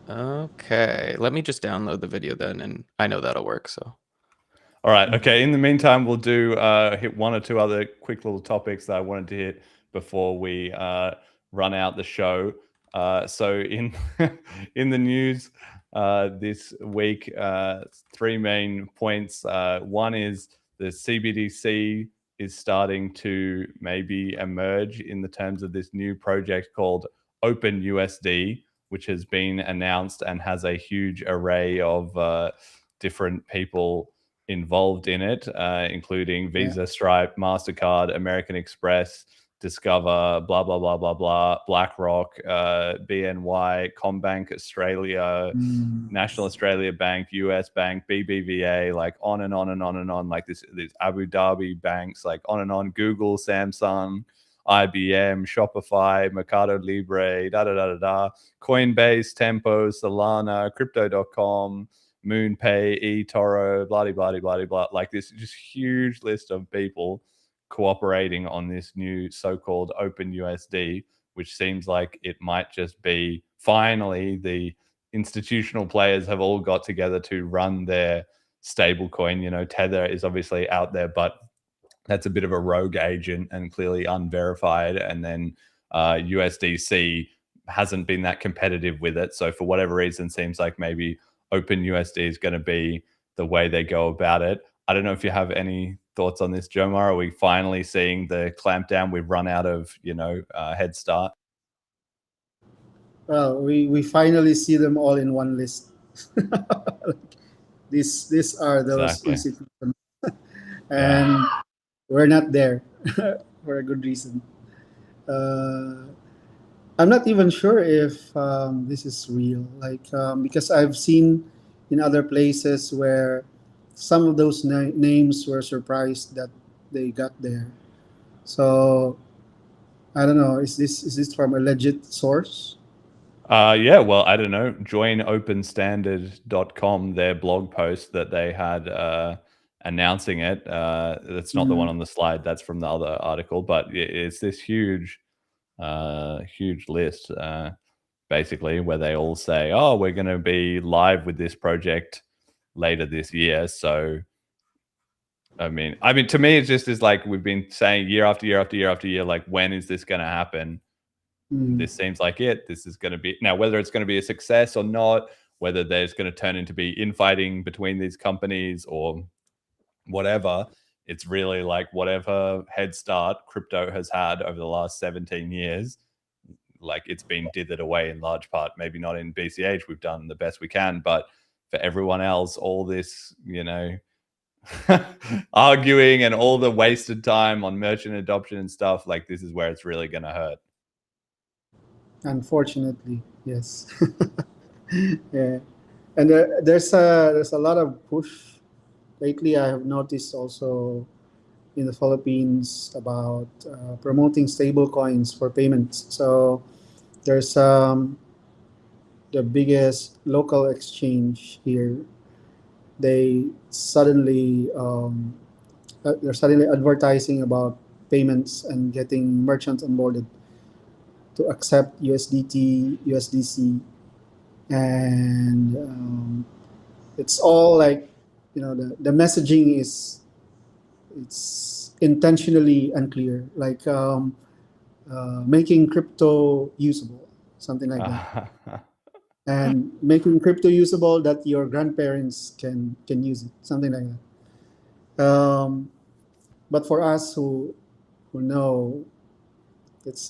Okay, let me just download the video then, and I know that'll work. So. All right. Okay. In the meantime, we'll do hit one or two other quick little topics that I wanted to hit before we run out the show. So in in the news this week, three main points. One is the CBDC is starting to maybe emerge in the terms of this new project called OpenUSD, which has been announced and has a huge array of different people involved in it, including Visa, Stripe, MasterCard, American Express, Discover, blah, blah, blah, blah, blah, BlackRock, BNY, Combank Australia, National Australia Bank, US Bank, BBVA, like on and on and on and on, like this Abu Dhabi banks, like on and on, Google, Samsung, IBM, Shopify, Mercado Libre, da-da-da-da-da, Coinbase, Tempo, Solana, Crypto.com, MoonPay, eToro, blah, blah, blah, blah, blah, like this just huge list of people cooperating on this new so-called OpenUSD, which seems like it might just be finally the institutional players have all got together to run their stable coin. You know, Tether is obviously out there, but that's a bit of a rogue agent and clearly unverified. And then USDC hasn't been that competitive with it. So for whatever reason, seems like maybe OpenUSD is going to be the way they go about it. I don't know if you have any thoughts on this, Joemar. Are we finally seeing the clampdown? We've run out of, head start. Well, we finally see them all in one list. These are those institutions, and we're not there for a good reason. I'm not even sure if this is real, because I've seen in other places where some of those names were surprised that they got there. So I don't know. Is this from a legit source? Yeah, well, I don't know. JoinOpenStandard.com, their blog post that they had announcing it. That's not the one on the slide. That's from the other article. But it's this huge list, basically, where they all say, "Oh, we're going to be live with this project later this year." So I mean, to me, it just is like we've been saying year after year after year after year, like, when is this going to happen? This seems like it. This is going to be now, whether it's going to be a success or not, whether there's going to turn into be infighting between these companies or whatever. It's really like whatever head start crypto has had over the last 17 years, like it's been dithered away in large part. Maybe not in BCH, we've done the best we can, but for everyone else, all this, arguing and all the wasted time on merchant adoption and stuff, like this is where it's really going to hurt. Unfortunately, yes. Yeah, and there's a lot of push lately. I have noticed also in the Philippines about promoting stable coins for payments. So there's the biggest local exchange here. They suddenly they're suddenly advertising about payments and getting merchants onboarded to accept USDT, USDC, and it's all like, the messaging is, it's intentionally unclear, like making crypto usable, something like that, and making crypto usable that your grandparents can use it, something like that. But for us who know, it's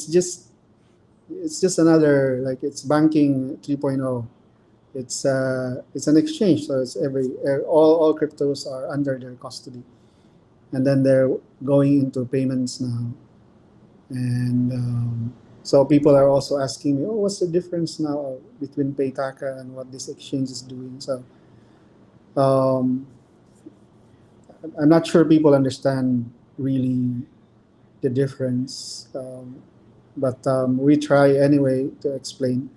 just another, like, it's banking 3.0. It's an exchange, so it's all cryptos are under their custody, and then they're going into payments now, and so people are also asking me, oh, what's the difference now between Paytaka and what this exchange is doing? So um, I'm not sure people understand really the difference, but we try anyway to explain.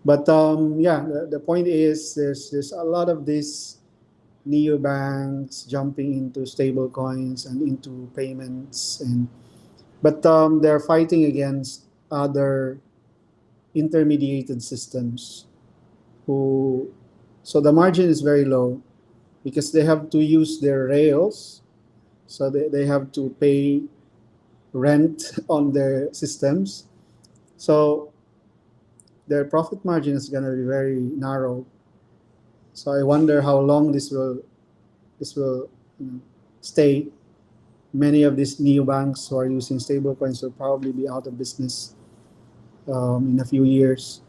But yeah, the point is there's a lot of these neobanks jumping into stable coins and into payments, but they're fighting against other intermediated systems who, so the margin is very low because they have to use their rails, so they have to pay rent on their systems, so their profit margin is going to be very narrow. So I wonder how long this will stay. Many of these neobanks who are using stablecoins will probably be out of business in a few years,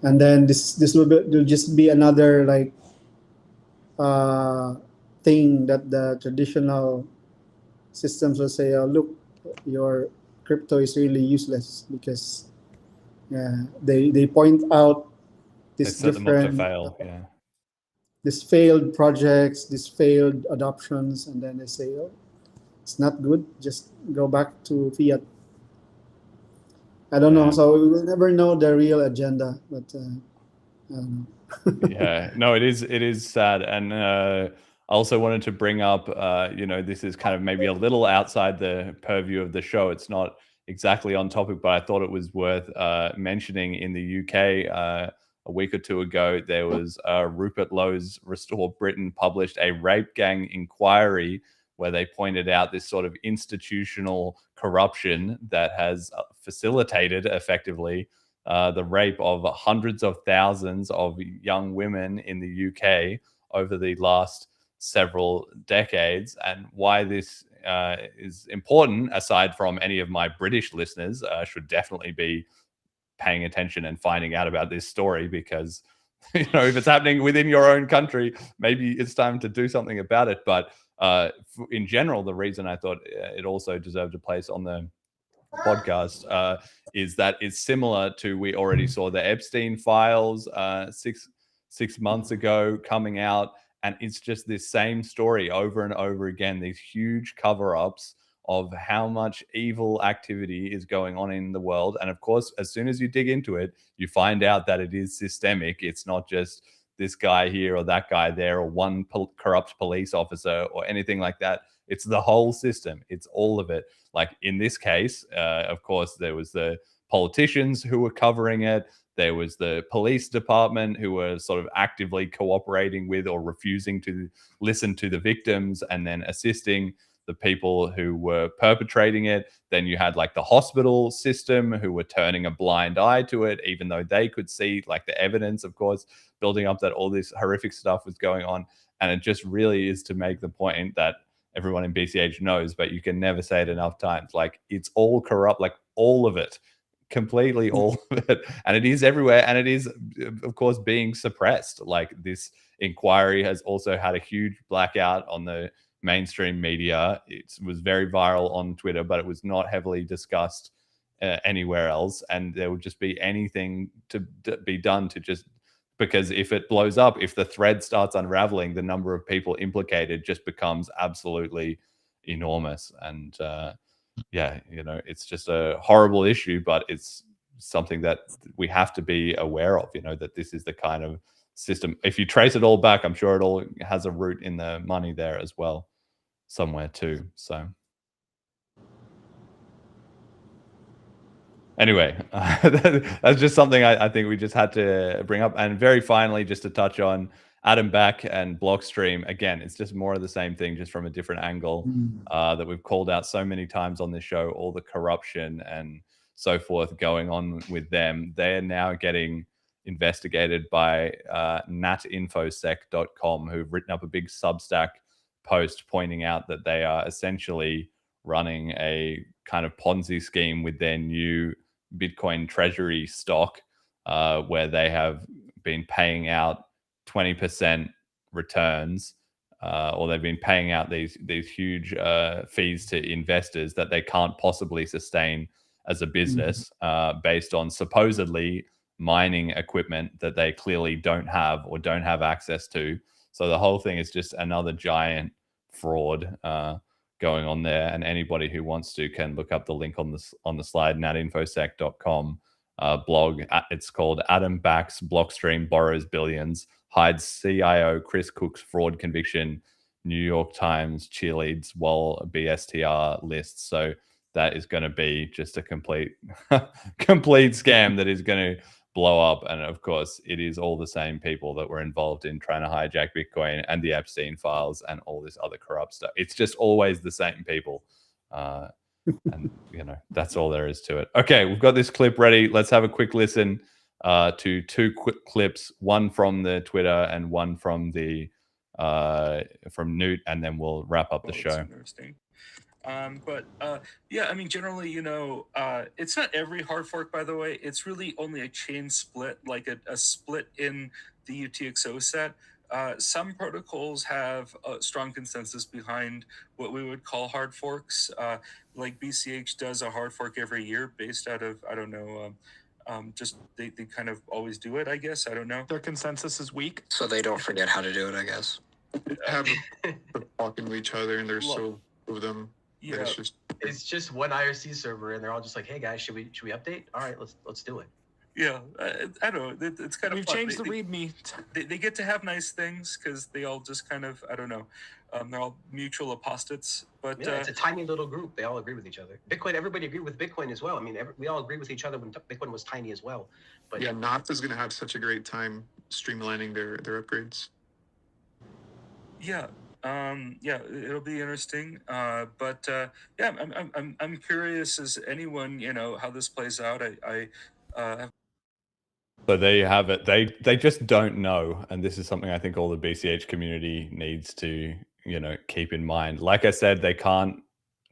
and then this will just be another, like, thing that the traditional systems will say, oh, look, your crypto is really useless because they point out this They set them up to different fail. Yeah. this failed projects, these failed adoptions, and then they say, oh, it's not good, just go back to fiat. I don't know, so we will never know the real agenda, but I don't know. Yeah, no, it is sad. And I also wanted to bring up, this is kind of maybe a little outside the purview of the show. It's not exactly on topic, but I thought it was worth mentioning. In the UK, a week or two ago, there was Rupert Lowe's Restore Britain published a rape gang inquiry where they pointed out this sort of institutional corruption that has facilitated effectively the rape of hundreds of thousands of young women in the UK over the last several decades. And why this is important, aside from any of my British listeners should definitely be paying attention and finding out about this story, because if it's happening within your own country, maybe it's time to do something about it. But in general, the reason I thought it also deserved a place on the podcast is that it's similar to, we already saw the Epstein files 6 months ago coming out, and it's just this same story over and over again, these huge cover-ups of how much evil activity is going on in the world. And of course, as soon as you dig into it, you find out that it is systemic. It's not just this guy here or that guy there or one corrupt police officer or anything like that. It's the whole system. It's all of it. Like in this case, of course, there was the politicians who were covering it. There was the police department who were sort of actively cooperating with or refusing to listen to the victims and then assisting the people who were perpetrating it. Then you had like the hospital system who were turning a blind eye to it, even though they could see like the evidence, of course, building up that all this horrific stuff was going on. And it just really is to make the point that everyone in BCH knows, but you can never say it enough times. Like, it's all corrupt, like all of it, completely all of it. And it is everywhere. And it is, of course, being suppressed. Like, this inquiry has also had a huge blackout on the mainstream media. It was very viral on Twitter, but it was not heavily discussed anywhere else. And there would just be anything to be done to just, because if it blows up, if the thread starts unraveling, the number of people implicated just becomes absolutely enormous. And yeah, you know, it's just a horrible issue, but it's something that we have to be aware of, you know, that this is the kind of system. If you trace it all back, I'm sure it all has a root in the money there as well, somewhere too. So anyway, that's just something I think we just had to bring up. And very finally, just to touch on Adam Back and Blockstream. Again, it's just more of the same thing, just from a different angle that we've called out so many times on this show, all the corruption and so forth going on with them. They are now getting investigated by natinfosec.com, who've written up a big Substack post pointing out that they are essentially running a kind of Ponzi scheme with their new Bitcoin treasury stock, where they have been paying out 20% returns, or they've been paying out these huge fees to investors that they can't possibly sustain as a business, based on supposedly mining equipment that they clearly don't have or don't have access to. So the whole thing is just another giant fraud going on there. And anybody who wants to can look up the link on the slide, natinfosec.com blog. It's called Adam Back's Blockstream Borrows Billions, Hides CIO Chris Cook's Fraud Conviction, New York Times cheerleads while BSTR lists. So that is going to be just a complete scam that is going to blow up. And of course, it is all the same people that were involved in trying to hijack Bitcoin and the Epstein files and all this other corrupt stuff. It's just always the same people. And, you know, that's all there is to it. Okay, we've got this clip ready. Let's have a quick listen to two quick clips, one from the Twitter and one from the from Newt, and then we'll wrap up the show. Interesting. But yeah, I mean, generally, you know, it's not every hard fork, by the way. It's really only a chain split, like a split in the UTXO set. Some protocols have a strong consensus behind what we would call hard forks. Like BCH does a hard fork every year based out of, I don't know, just they kind of always do it, I guess. I don't know. Their consensus is weak. So they don't forget how to do it, I guess. Have talking to each other, and there's so few of them. Yeah, it's just one IRC server, and they're all just like, "Hey guys, should we update? All right, let's do it." Yeah, I don't know. It's kind of We've fun. changed the README. They get to have nice things because they all just kind of, I don't know, they're all mutual apostates. But yeah, it's a tiny little group. They all agree with each other. Bitcoin, everybody agreed with Bitcoin as well. I mean, we all agree with each other when Bitcoin was tiny as well. But yeah, Knots is going to have such a great time streamlining their upgrades. Yeah. Yeah, it'll be interesting. But yeah, I'm curious as anyone, you know, how this plays out. I have. So there you have it. They just don't know, and this is something I think all the BCH community needs to, you know, keep in mind. Like I said, they can't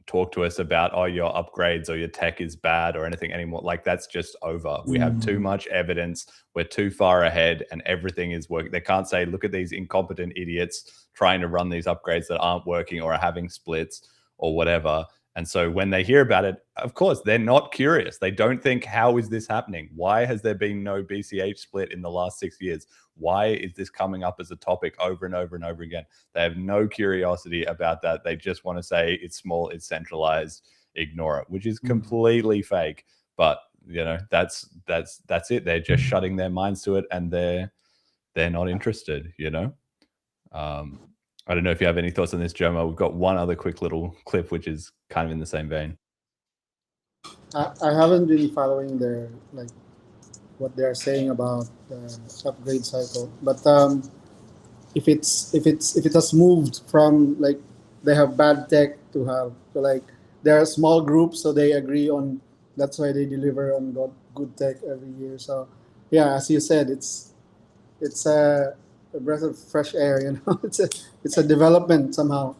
talk to us about, oh, your upgrades or your tech is bad or anything anymore. Like, that's just over. We have too much evidence. We're too far ahead, and everything is working. They can't say, look at these incompetent idiots trying to run these upgrades that aren't working or are having splits or whatever. And so when they hear about it, of course, they're not curious. They don't think, how is this happening? Why has there been no BCH split in the last 6 years? Why is this coming up as a topic over and over and over again? They have no curiosity about that. They just want to say it's small, it's centralized, ignore it, which is completely fake. But, you know, that's it. They're just shutting their minds to it, and they're not interested, you know? I don't know if you have any thoughts on this, Joemar. We've got one other quick little clip, which is kind of in the same vein. I haven't been following their like what they're saying about the upgrade cycle, but if it has moved from like they have bad tech to have to like they're a small group, so they agree on that's why they deliver on good tech every year. So yeah, as you said, it's a breath of fresh air. You know, it's a development somehow.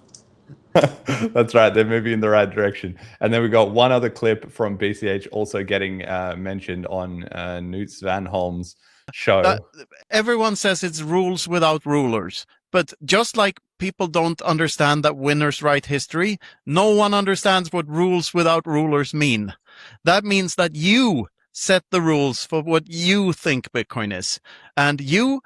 That's right. They're moving in the right direction. And then we got one other clip from BCH also getting mentioned on Newt Van Holm's show. Everyone says it's rules without rulers. But just like people don't understand that winners write history, no one understands what rules without rulers mean. That means that you set the rules for what you think Bitcoin is. And you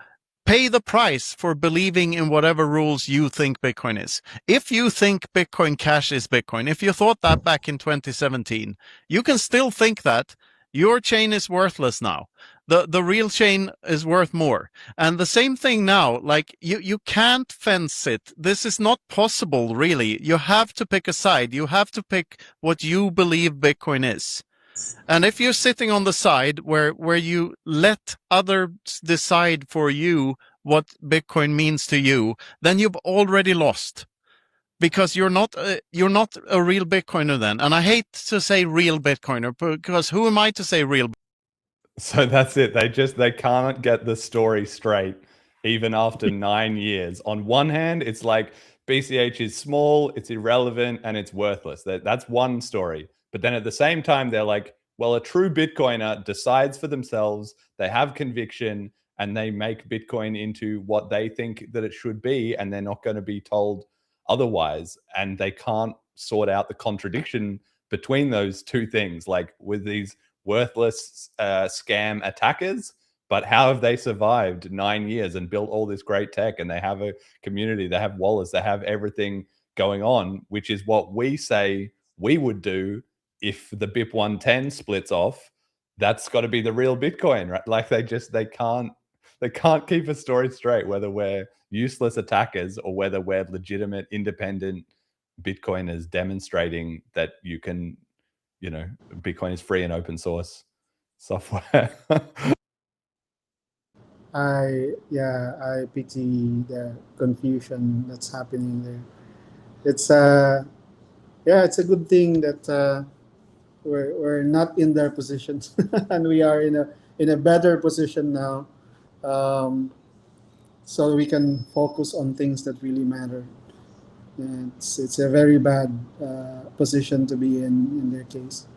pay the price for believing in whatever rules you think Bitcoin is. If you think Bitcoin Cash is Bitcoin, if you thought that back in 2017, you can still think that. Your chain is worthless now. The real chain is worth more. And the same thing now, like you can't fence it. This is not possible, really. You have to pick a side. You have to pick what you believe Bitcoin is. And if you're sitting on the side where you let others decide for you what Bitcoin means to you, then you've already lost. Because you're not a real Bitcoiner then. And I hate to say real Bitcoiner, because who am I to say real? So that's it. They can't get the story straight, even after 9 years. On one hand, it's like BCH is small, it's irrelevant, and it's worthless. That's one story. But then at the same time, they're like, well, a true Bitcoiner decides for themselves, they have conviction, and they make Bitcoin into what they think that it should be, and they're not going to be told otherwise. And they can't sort out the contradiction between those two things, like with these worthless scam attackers. But how have they survived 9 years and built all this great tech? And they have a community, they have wallets, they have everything going on, which is what we say we would do if the BIP 110 splits off. That's got to be the real Bitcoin, right? Like they can't keep a story straight, whether we're useless attackers or whether we're legitimate, independent Bitcoiners demonstrating that you can, Bitcoin is free and open source software. I pity the confusion that's happening there. It's it's a good thing that we're not in their position and we are in a better position now, so we can focus on things that really matter. It's a very bad position to be in their case.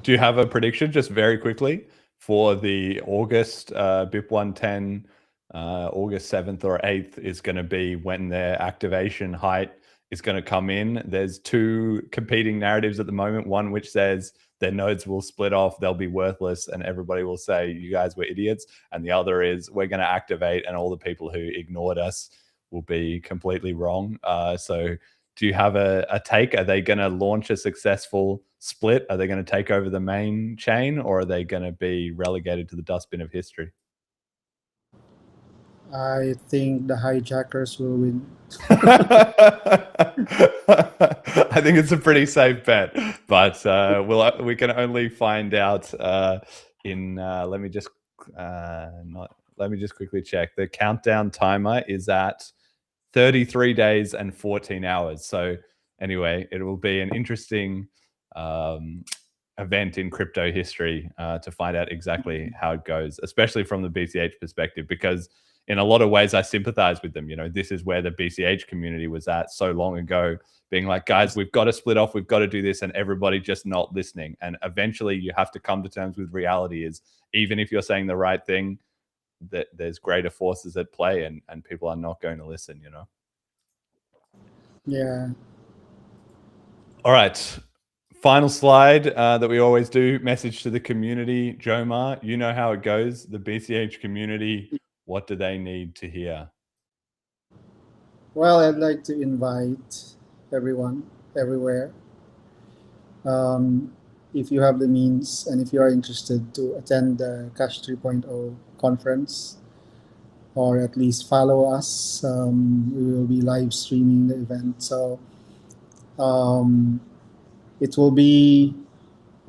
Do you have a prediction, just very quickly, for the August BIP 110, August 7th or 8th is going to be when their activation height is going to come in? There's two competing narratives at the moment. One which says their nodes will split off, they'll be worthless, and everybody will say, you guys were idiots. And the other is, we're going to activate, and all the people who ignored us will be completely wrong. So do you have a take? Are they going to launch a successful split? Are they going to take over the main chain, or are they going to be relegated to the dustbin of history? I think the hijackers will win. I think it's a pretty safe bet, but we can only find out in. Let me just quickly check. The countdown timer is at 33 days and 14 hours. So anyway, it will be an interesting event in crypto history to find out exactly how it goes, especially from the BCH perspective, because in a lot of ways I sympathize with them. This is where the BCH community was at so long ago, being like, guys, we've got to split off, we've got to do this, and everybody just not listening. And eventually you have to come to terms with reality is, even if you're saying the right thing, that there's greater forces at play, and people are not going to listen, Yeah. All right. Final slide that we always do, message to the community. Joemar, you know how it goes. The BCH community, what do they need to hear? Well, I'd like to invite everyone, everywhere, if you have the means and if you are interested, to attend the Cash 3.0 conference, or at least follow us. We will be live streaming the event. So it will be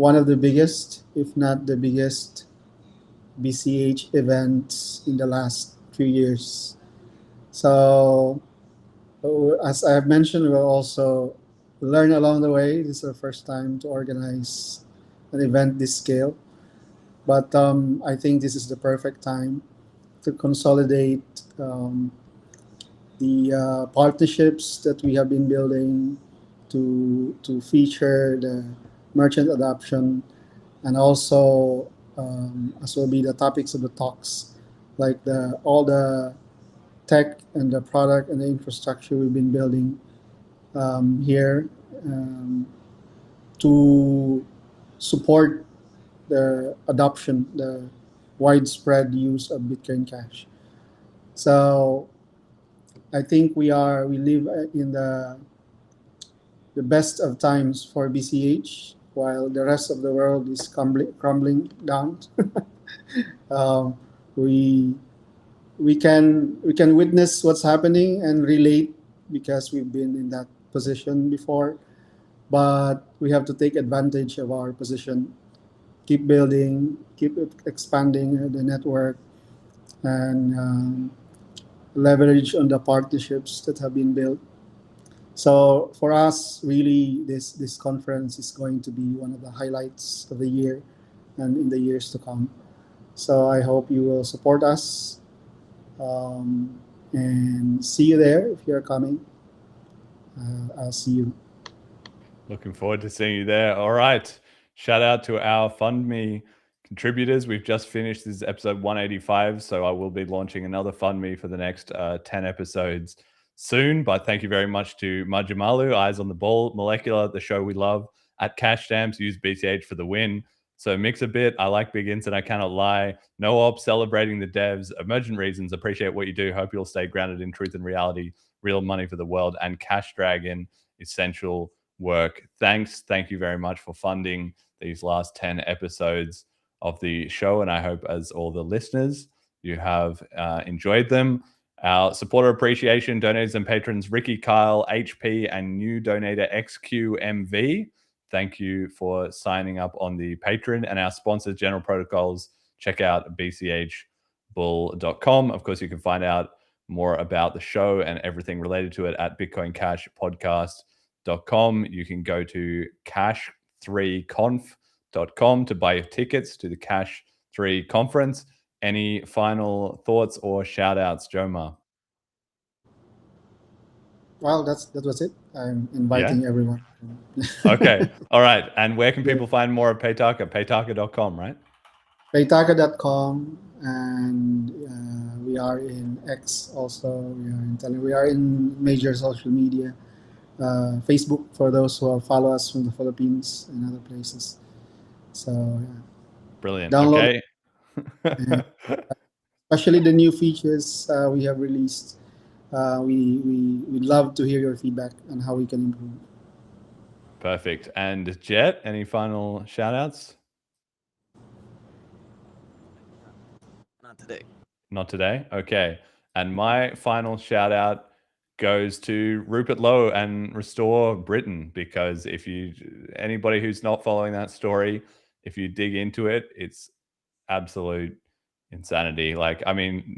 one of the biggest, if not the biggest, BCH events in the last few years. So, as I have mentioned, we'll also learn along the way. This is our first time to organize an event this scale. But I think this is the perfect time to consolidate the partnerships that we have been building to feature the merchant adoption, and also as will be the topics of the talks, like the all the tech and the product and the infrastructure we've been building here to support the adoption, the widespread use of Bitcoin Cash. So I think we live in the best of times for BCH, while the rest of the world is crumbling down. um, we we can witness what's happening and relate because we've been in that position before. But we have to take advantage of our position, keep building, keep expanding the network, and leverage on the partnerships that have been built. So for us, really, this conference is going to be one of the highlights of the year and in the years to come. So I hope you will support us, and see you there if you're coming. I'll see you. Looking forward to seeing you there. All right. Shout out to our FundMe contributors. We've just finished. This is episode 185. So I will be launching another FundMe for the next 10 episodes soon. But thank you very much to Majumalu, Eyes on the Ball, Molecular, the show we love, at Cash Stamps, use BCH for the win. So mix a bit. I like big int and I cannot lie. No ops, celebrating the devs, emergent reasons. Appreciate what you do. Hope you'll stay grounded in truth and reality. Real money for the world. And Cash Dragon, essential work. Thank you very much for funding these last 10 episodes of the show, and I hope, as all the listeners, you have enjoyed them. Our supporter appreciation donors and patrons: Ricky, Kyle, HP, and new donator XQMV. Thank you for signing up on the Patreon. And our sponsors, General Protocols. Check out bchbull.com. Of course, you can find out more about the show and everything related to it at Bitcoin Cash Podcast.com. You can go to cash3conf.com to buy your tickets to the Cash 3 conference. Any final thoughts or shout outs, Joemar? Well, that was it. I'm inviting everyone. Okay. All right. And where can people find more of Paytaka? Paytaka.com, right? Paytaka.com, and we are in X also. We are in major social media. Facebook for those who follow us from the Philippines and other places. So yeah. Brilliant. Download, okay. especially the new features we have released. We'd love to hear your feedback on how we can improve. Perfect. And Jet, any final shout outs? Not today. Not today? Okay. And my final shout out goes to Rupert Lowe and Restore Britain, because if you, anybody who's not following that story, if you dig into it, it's absolute insanity. Like, I mean,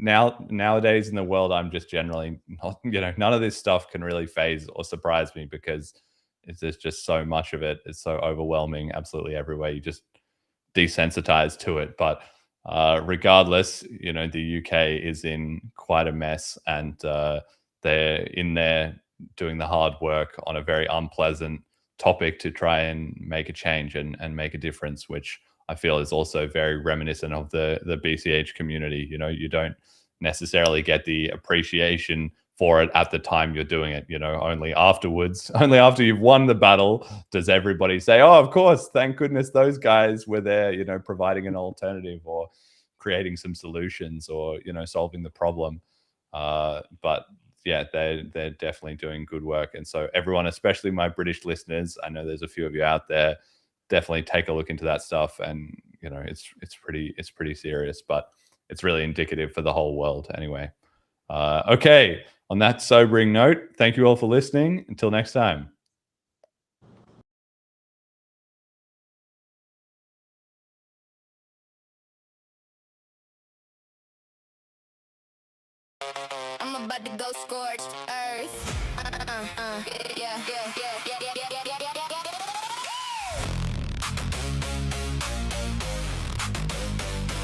nowadays in the world, I'm just generally not, none of this stuff can really phase or surprise me, because there's just so much of it. It's so overwhelming, absolutely everywhere. You just desensitized to it. But regardless, the UK is in quite a mess, and they're in there doing the hard work on a very unpleasant topic to try and make a change and make a difference, which I feel is also very reminiscent of the BCH community. You don't necessarily get the appreciation for it at the time you're doing it. Only afterwards, only after you've won the battle, does everybody say, oh, of course, thank goodness those guys were there, providing an alternative or creating some solutions or, solving the problem. But yeah, they're definitely doing good work. And so everyone, especially my British listeners, I know there's a few of you out there, definitely take a look into that stuff. And, it's pretty serious, but it's really indicative for the whole world anyway. Okay. On that sobering note, thank you all for listening. Until next time.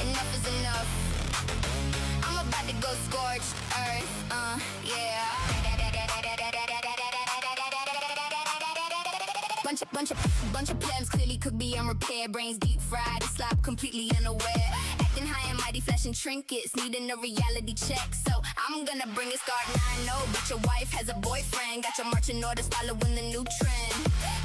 Enough is enough. I'm about to go scorched earth. Bunch of plebs clearly could be unrepaired. Brains deep fried, slop completely unaware. Acting high and mighty, flashing trinkets, needing a reality check. So I'm gonna bring it, start 9-0. But your wife has a boyfriend, got your marching orders following the new trend.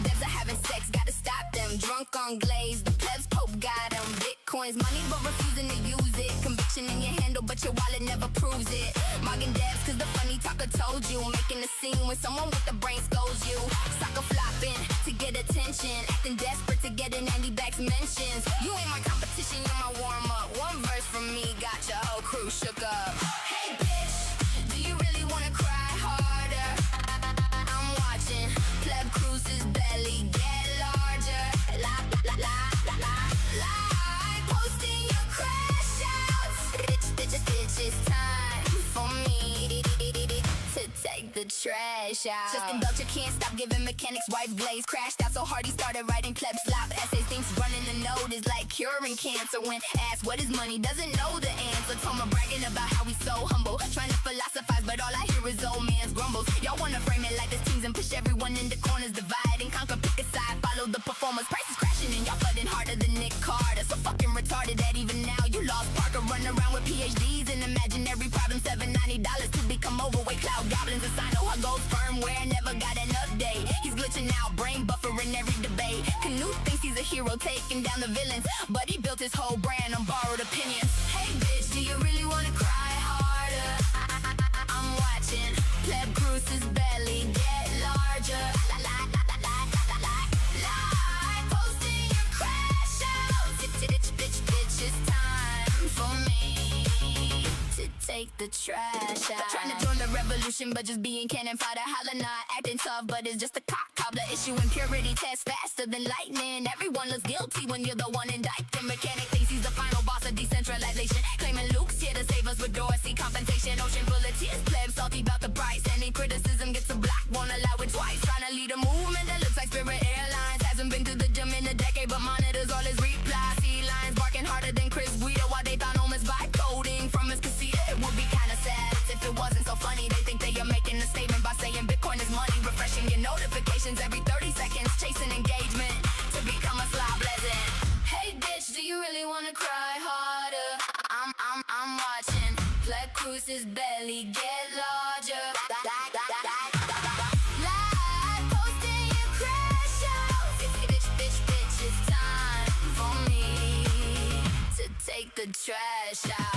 Devs are having sex, gotta stop them. Drunk on glaze, the plebs Pope got them. Bitcoin's money, but refusing to use it. Conviction in your handle, but your wallet never proves it. Mugging devs, cause the funny talker told you. Making a scene when someone with the brain scolds you. Soccer flopping to get attention, acting desperate to get an Andy Back's mentions. You ain't my competition, you're my warm-up. One verse from me got your whole crew shook up. Hey bitch, do you really wanna cry harder? I'm watching pleb cruises belly get larger. La la la la la la. Posting your crash outs. Bitch, it's time for me to take the trash out. Just indulge, you can't stop giving mechanics wife glaze. Crashed out so hard he started writing pleb slop essays. Thinks running the node is like curing cancer. When asked what is money, doesn't know the answer. Toma bragging about how he's so humble, trying to philosophize, but all I hear is old man's grumbles. Y'all wanna frame it like this teams and push everyone into corners, divide and conquer, pick a side, follow the performers. Prices crashing and y'all flooding harder than Nick Carter. So fucking retarded that even now you lost Parker. Run around with PhDs and imaginary problems. $790 to become overweight. Cloud goblins assign her gold firmware, never got an update. He's glitching out, brain buffering every debate. Canute thinks he's a hero taking down the villains, but he built his whole brand on borrowed opinions. Hey bitch, do you really wanna cry harder? I'm watching pleb Bruce's belly get larger. La la la la la la la la. Posting your crash out. Bitch, it's time for me to take the trash out. Trying to join the revolution, but just being cannon fodder. Holla not acting tough, but it's just a cock cobbler. Issuing purity tests faster than lightning. Everyone looks guilty when you're the one indicted. Mechanic thinks he's the final boss of decentralization, claiming Luke's here to save us with Dorsey compensation. Ocean full of tears, pleb salty about the price. Any criticism gets a block, won't allow it twice. Trying to lead a movement that looks like Spirit Airlines. Hasn't been to the gym in a decade, but monitors all his replies. Sea lions barking harder than Chris Guido, while they thought Omen's vibe coding from his casita. It would be kinda sad if it wasn't so funny. They think they are making a statement by saying Bitcoin is money. Refreshing your notifications every 30 seconds, chasing engagement to become a slob legend. Hey bitch, do you really wanna cry harder? I'm watching pleb Cruce's belly get larger. Live posting your crash out. Bitch, it's time for me to take the trash out.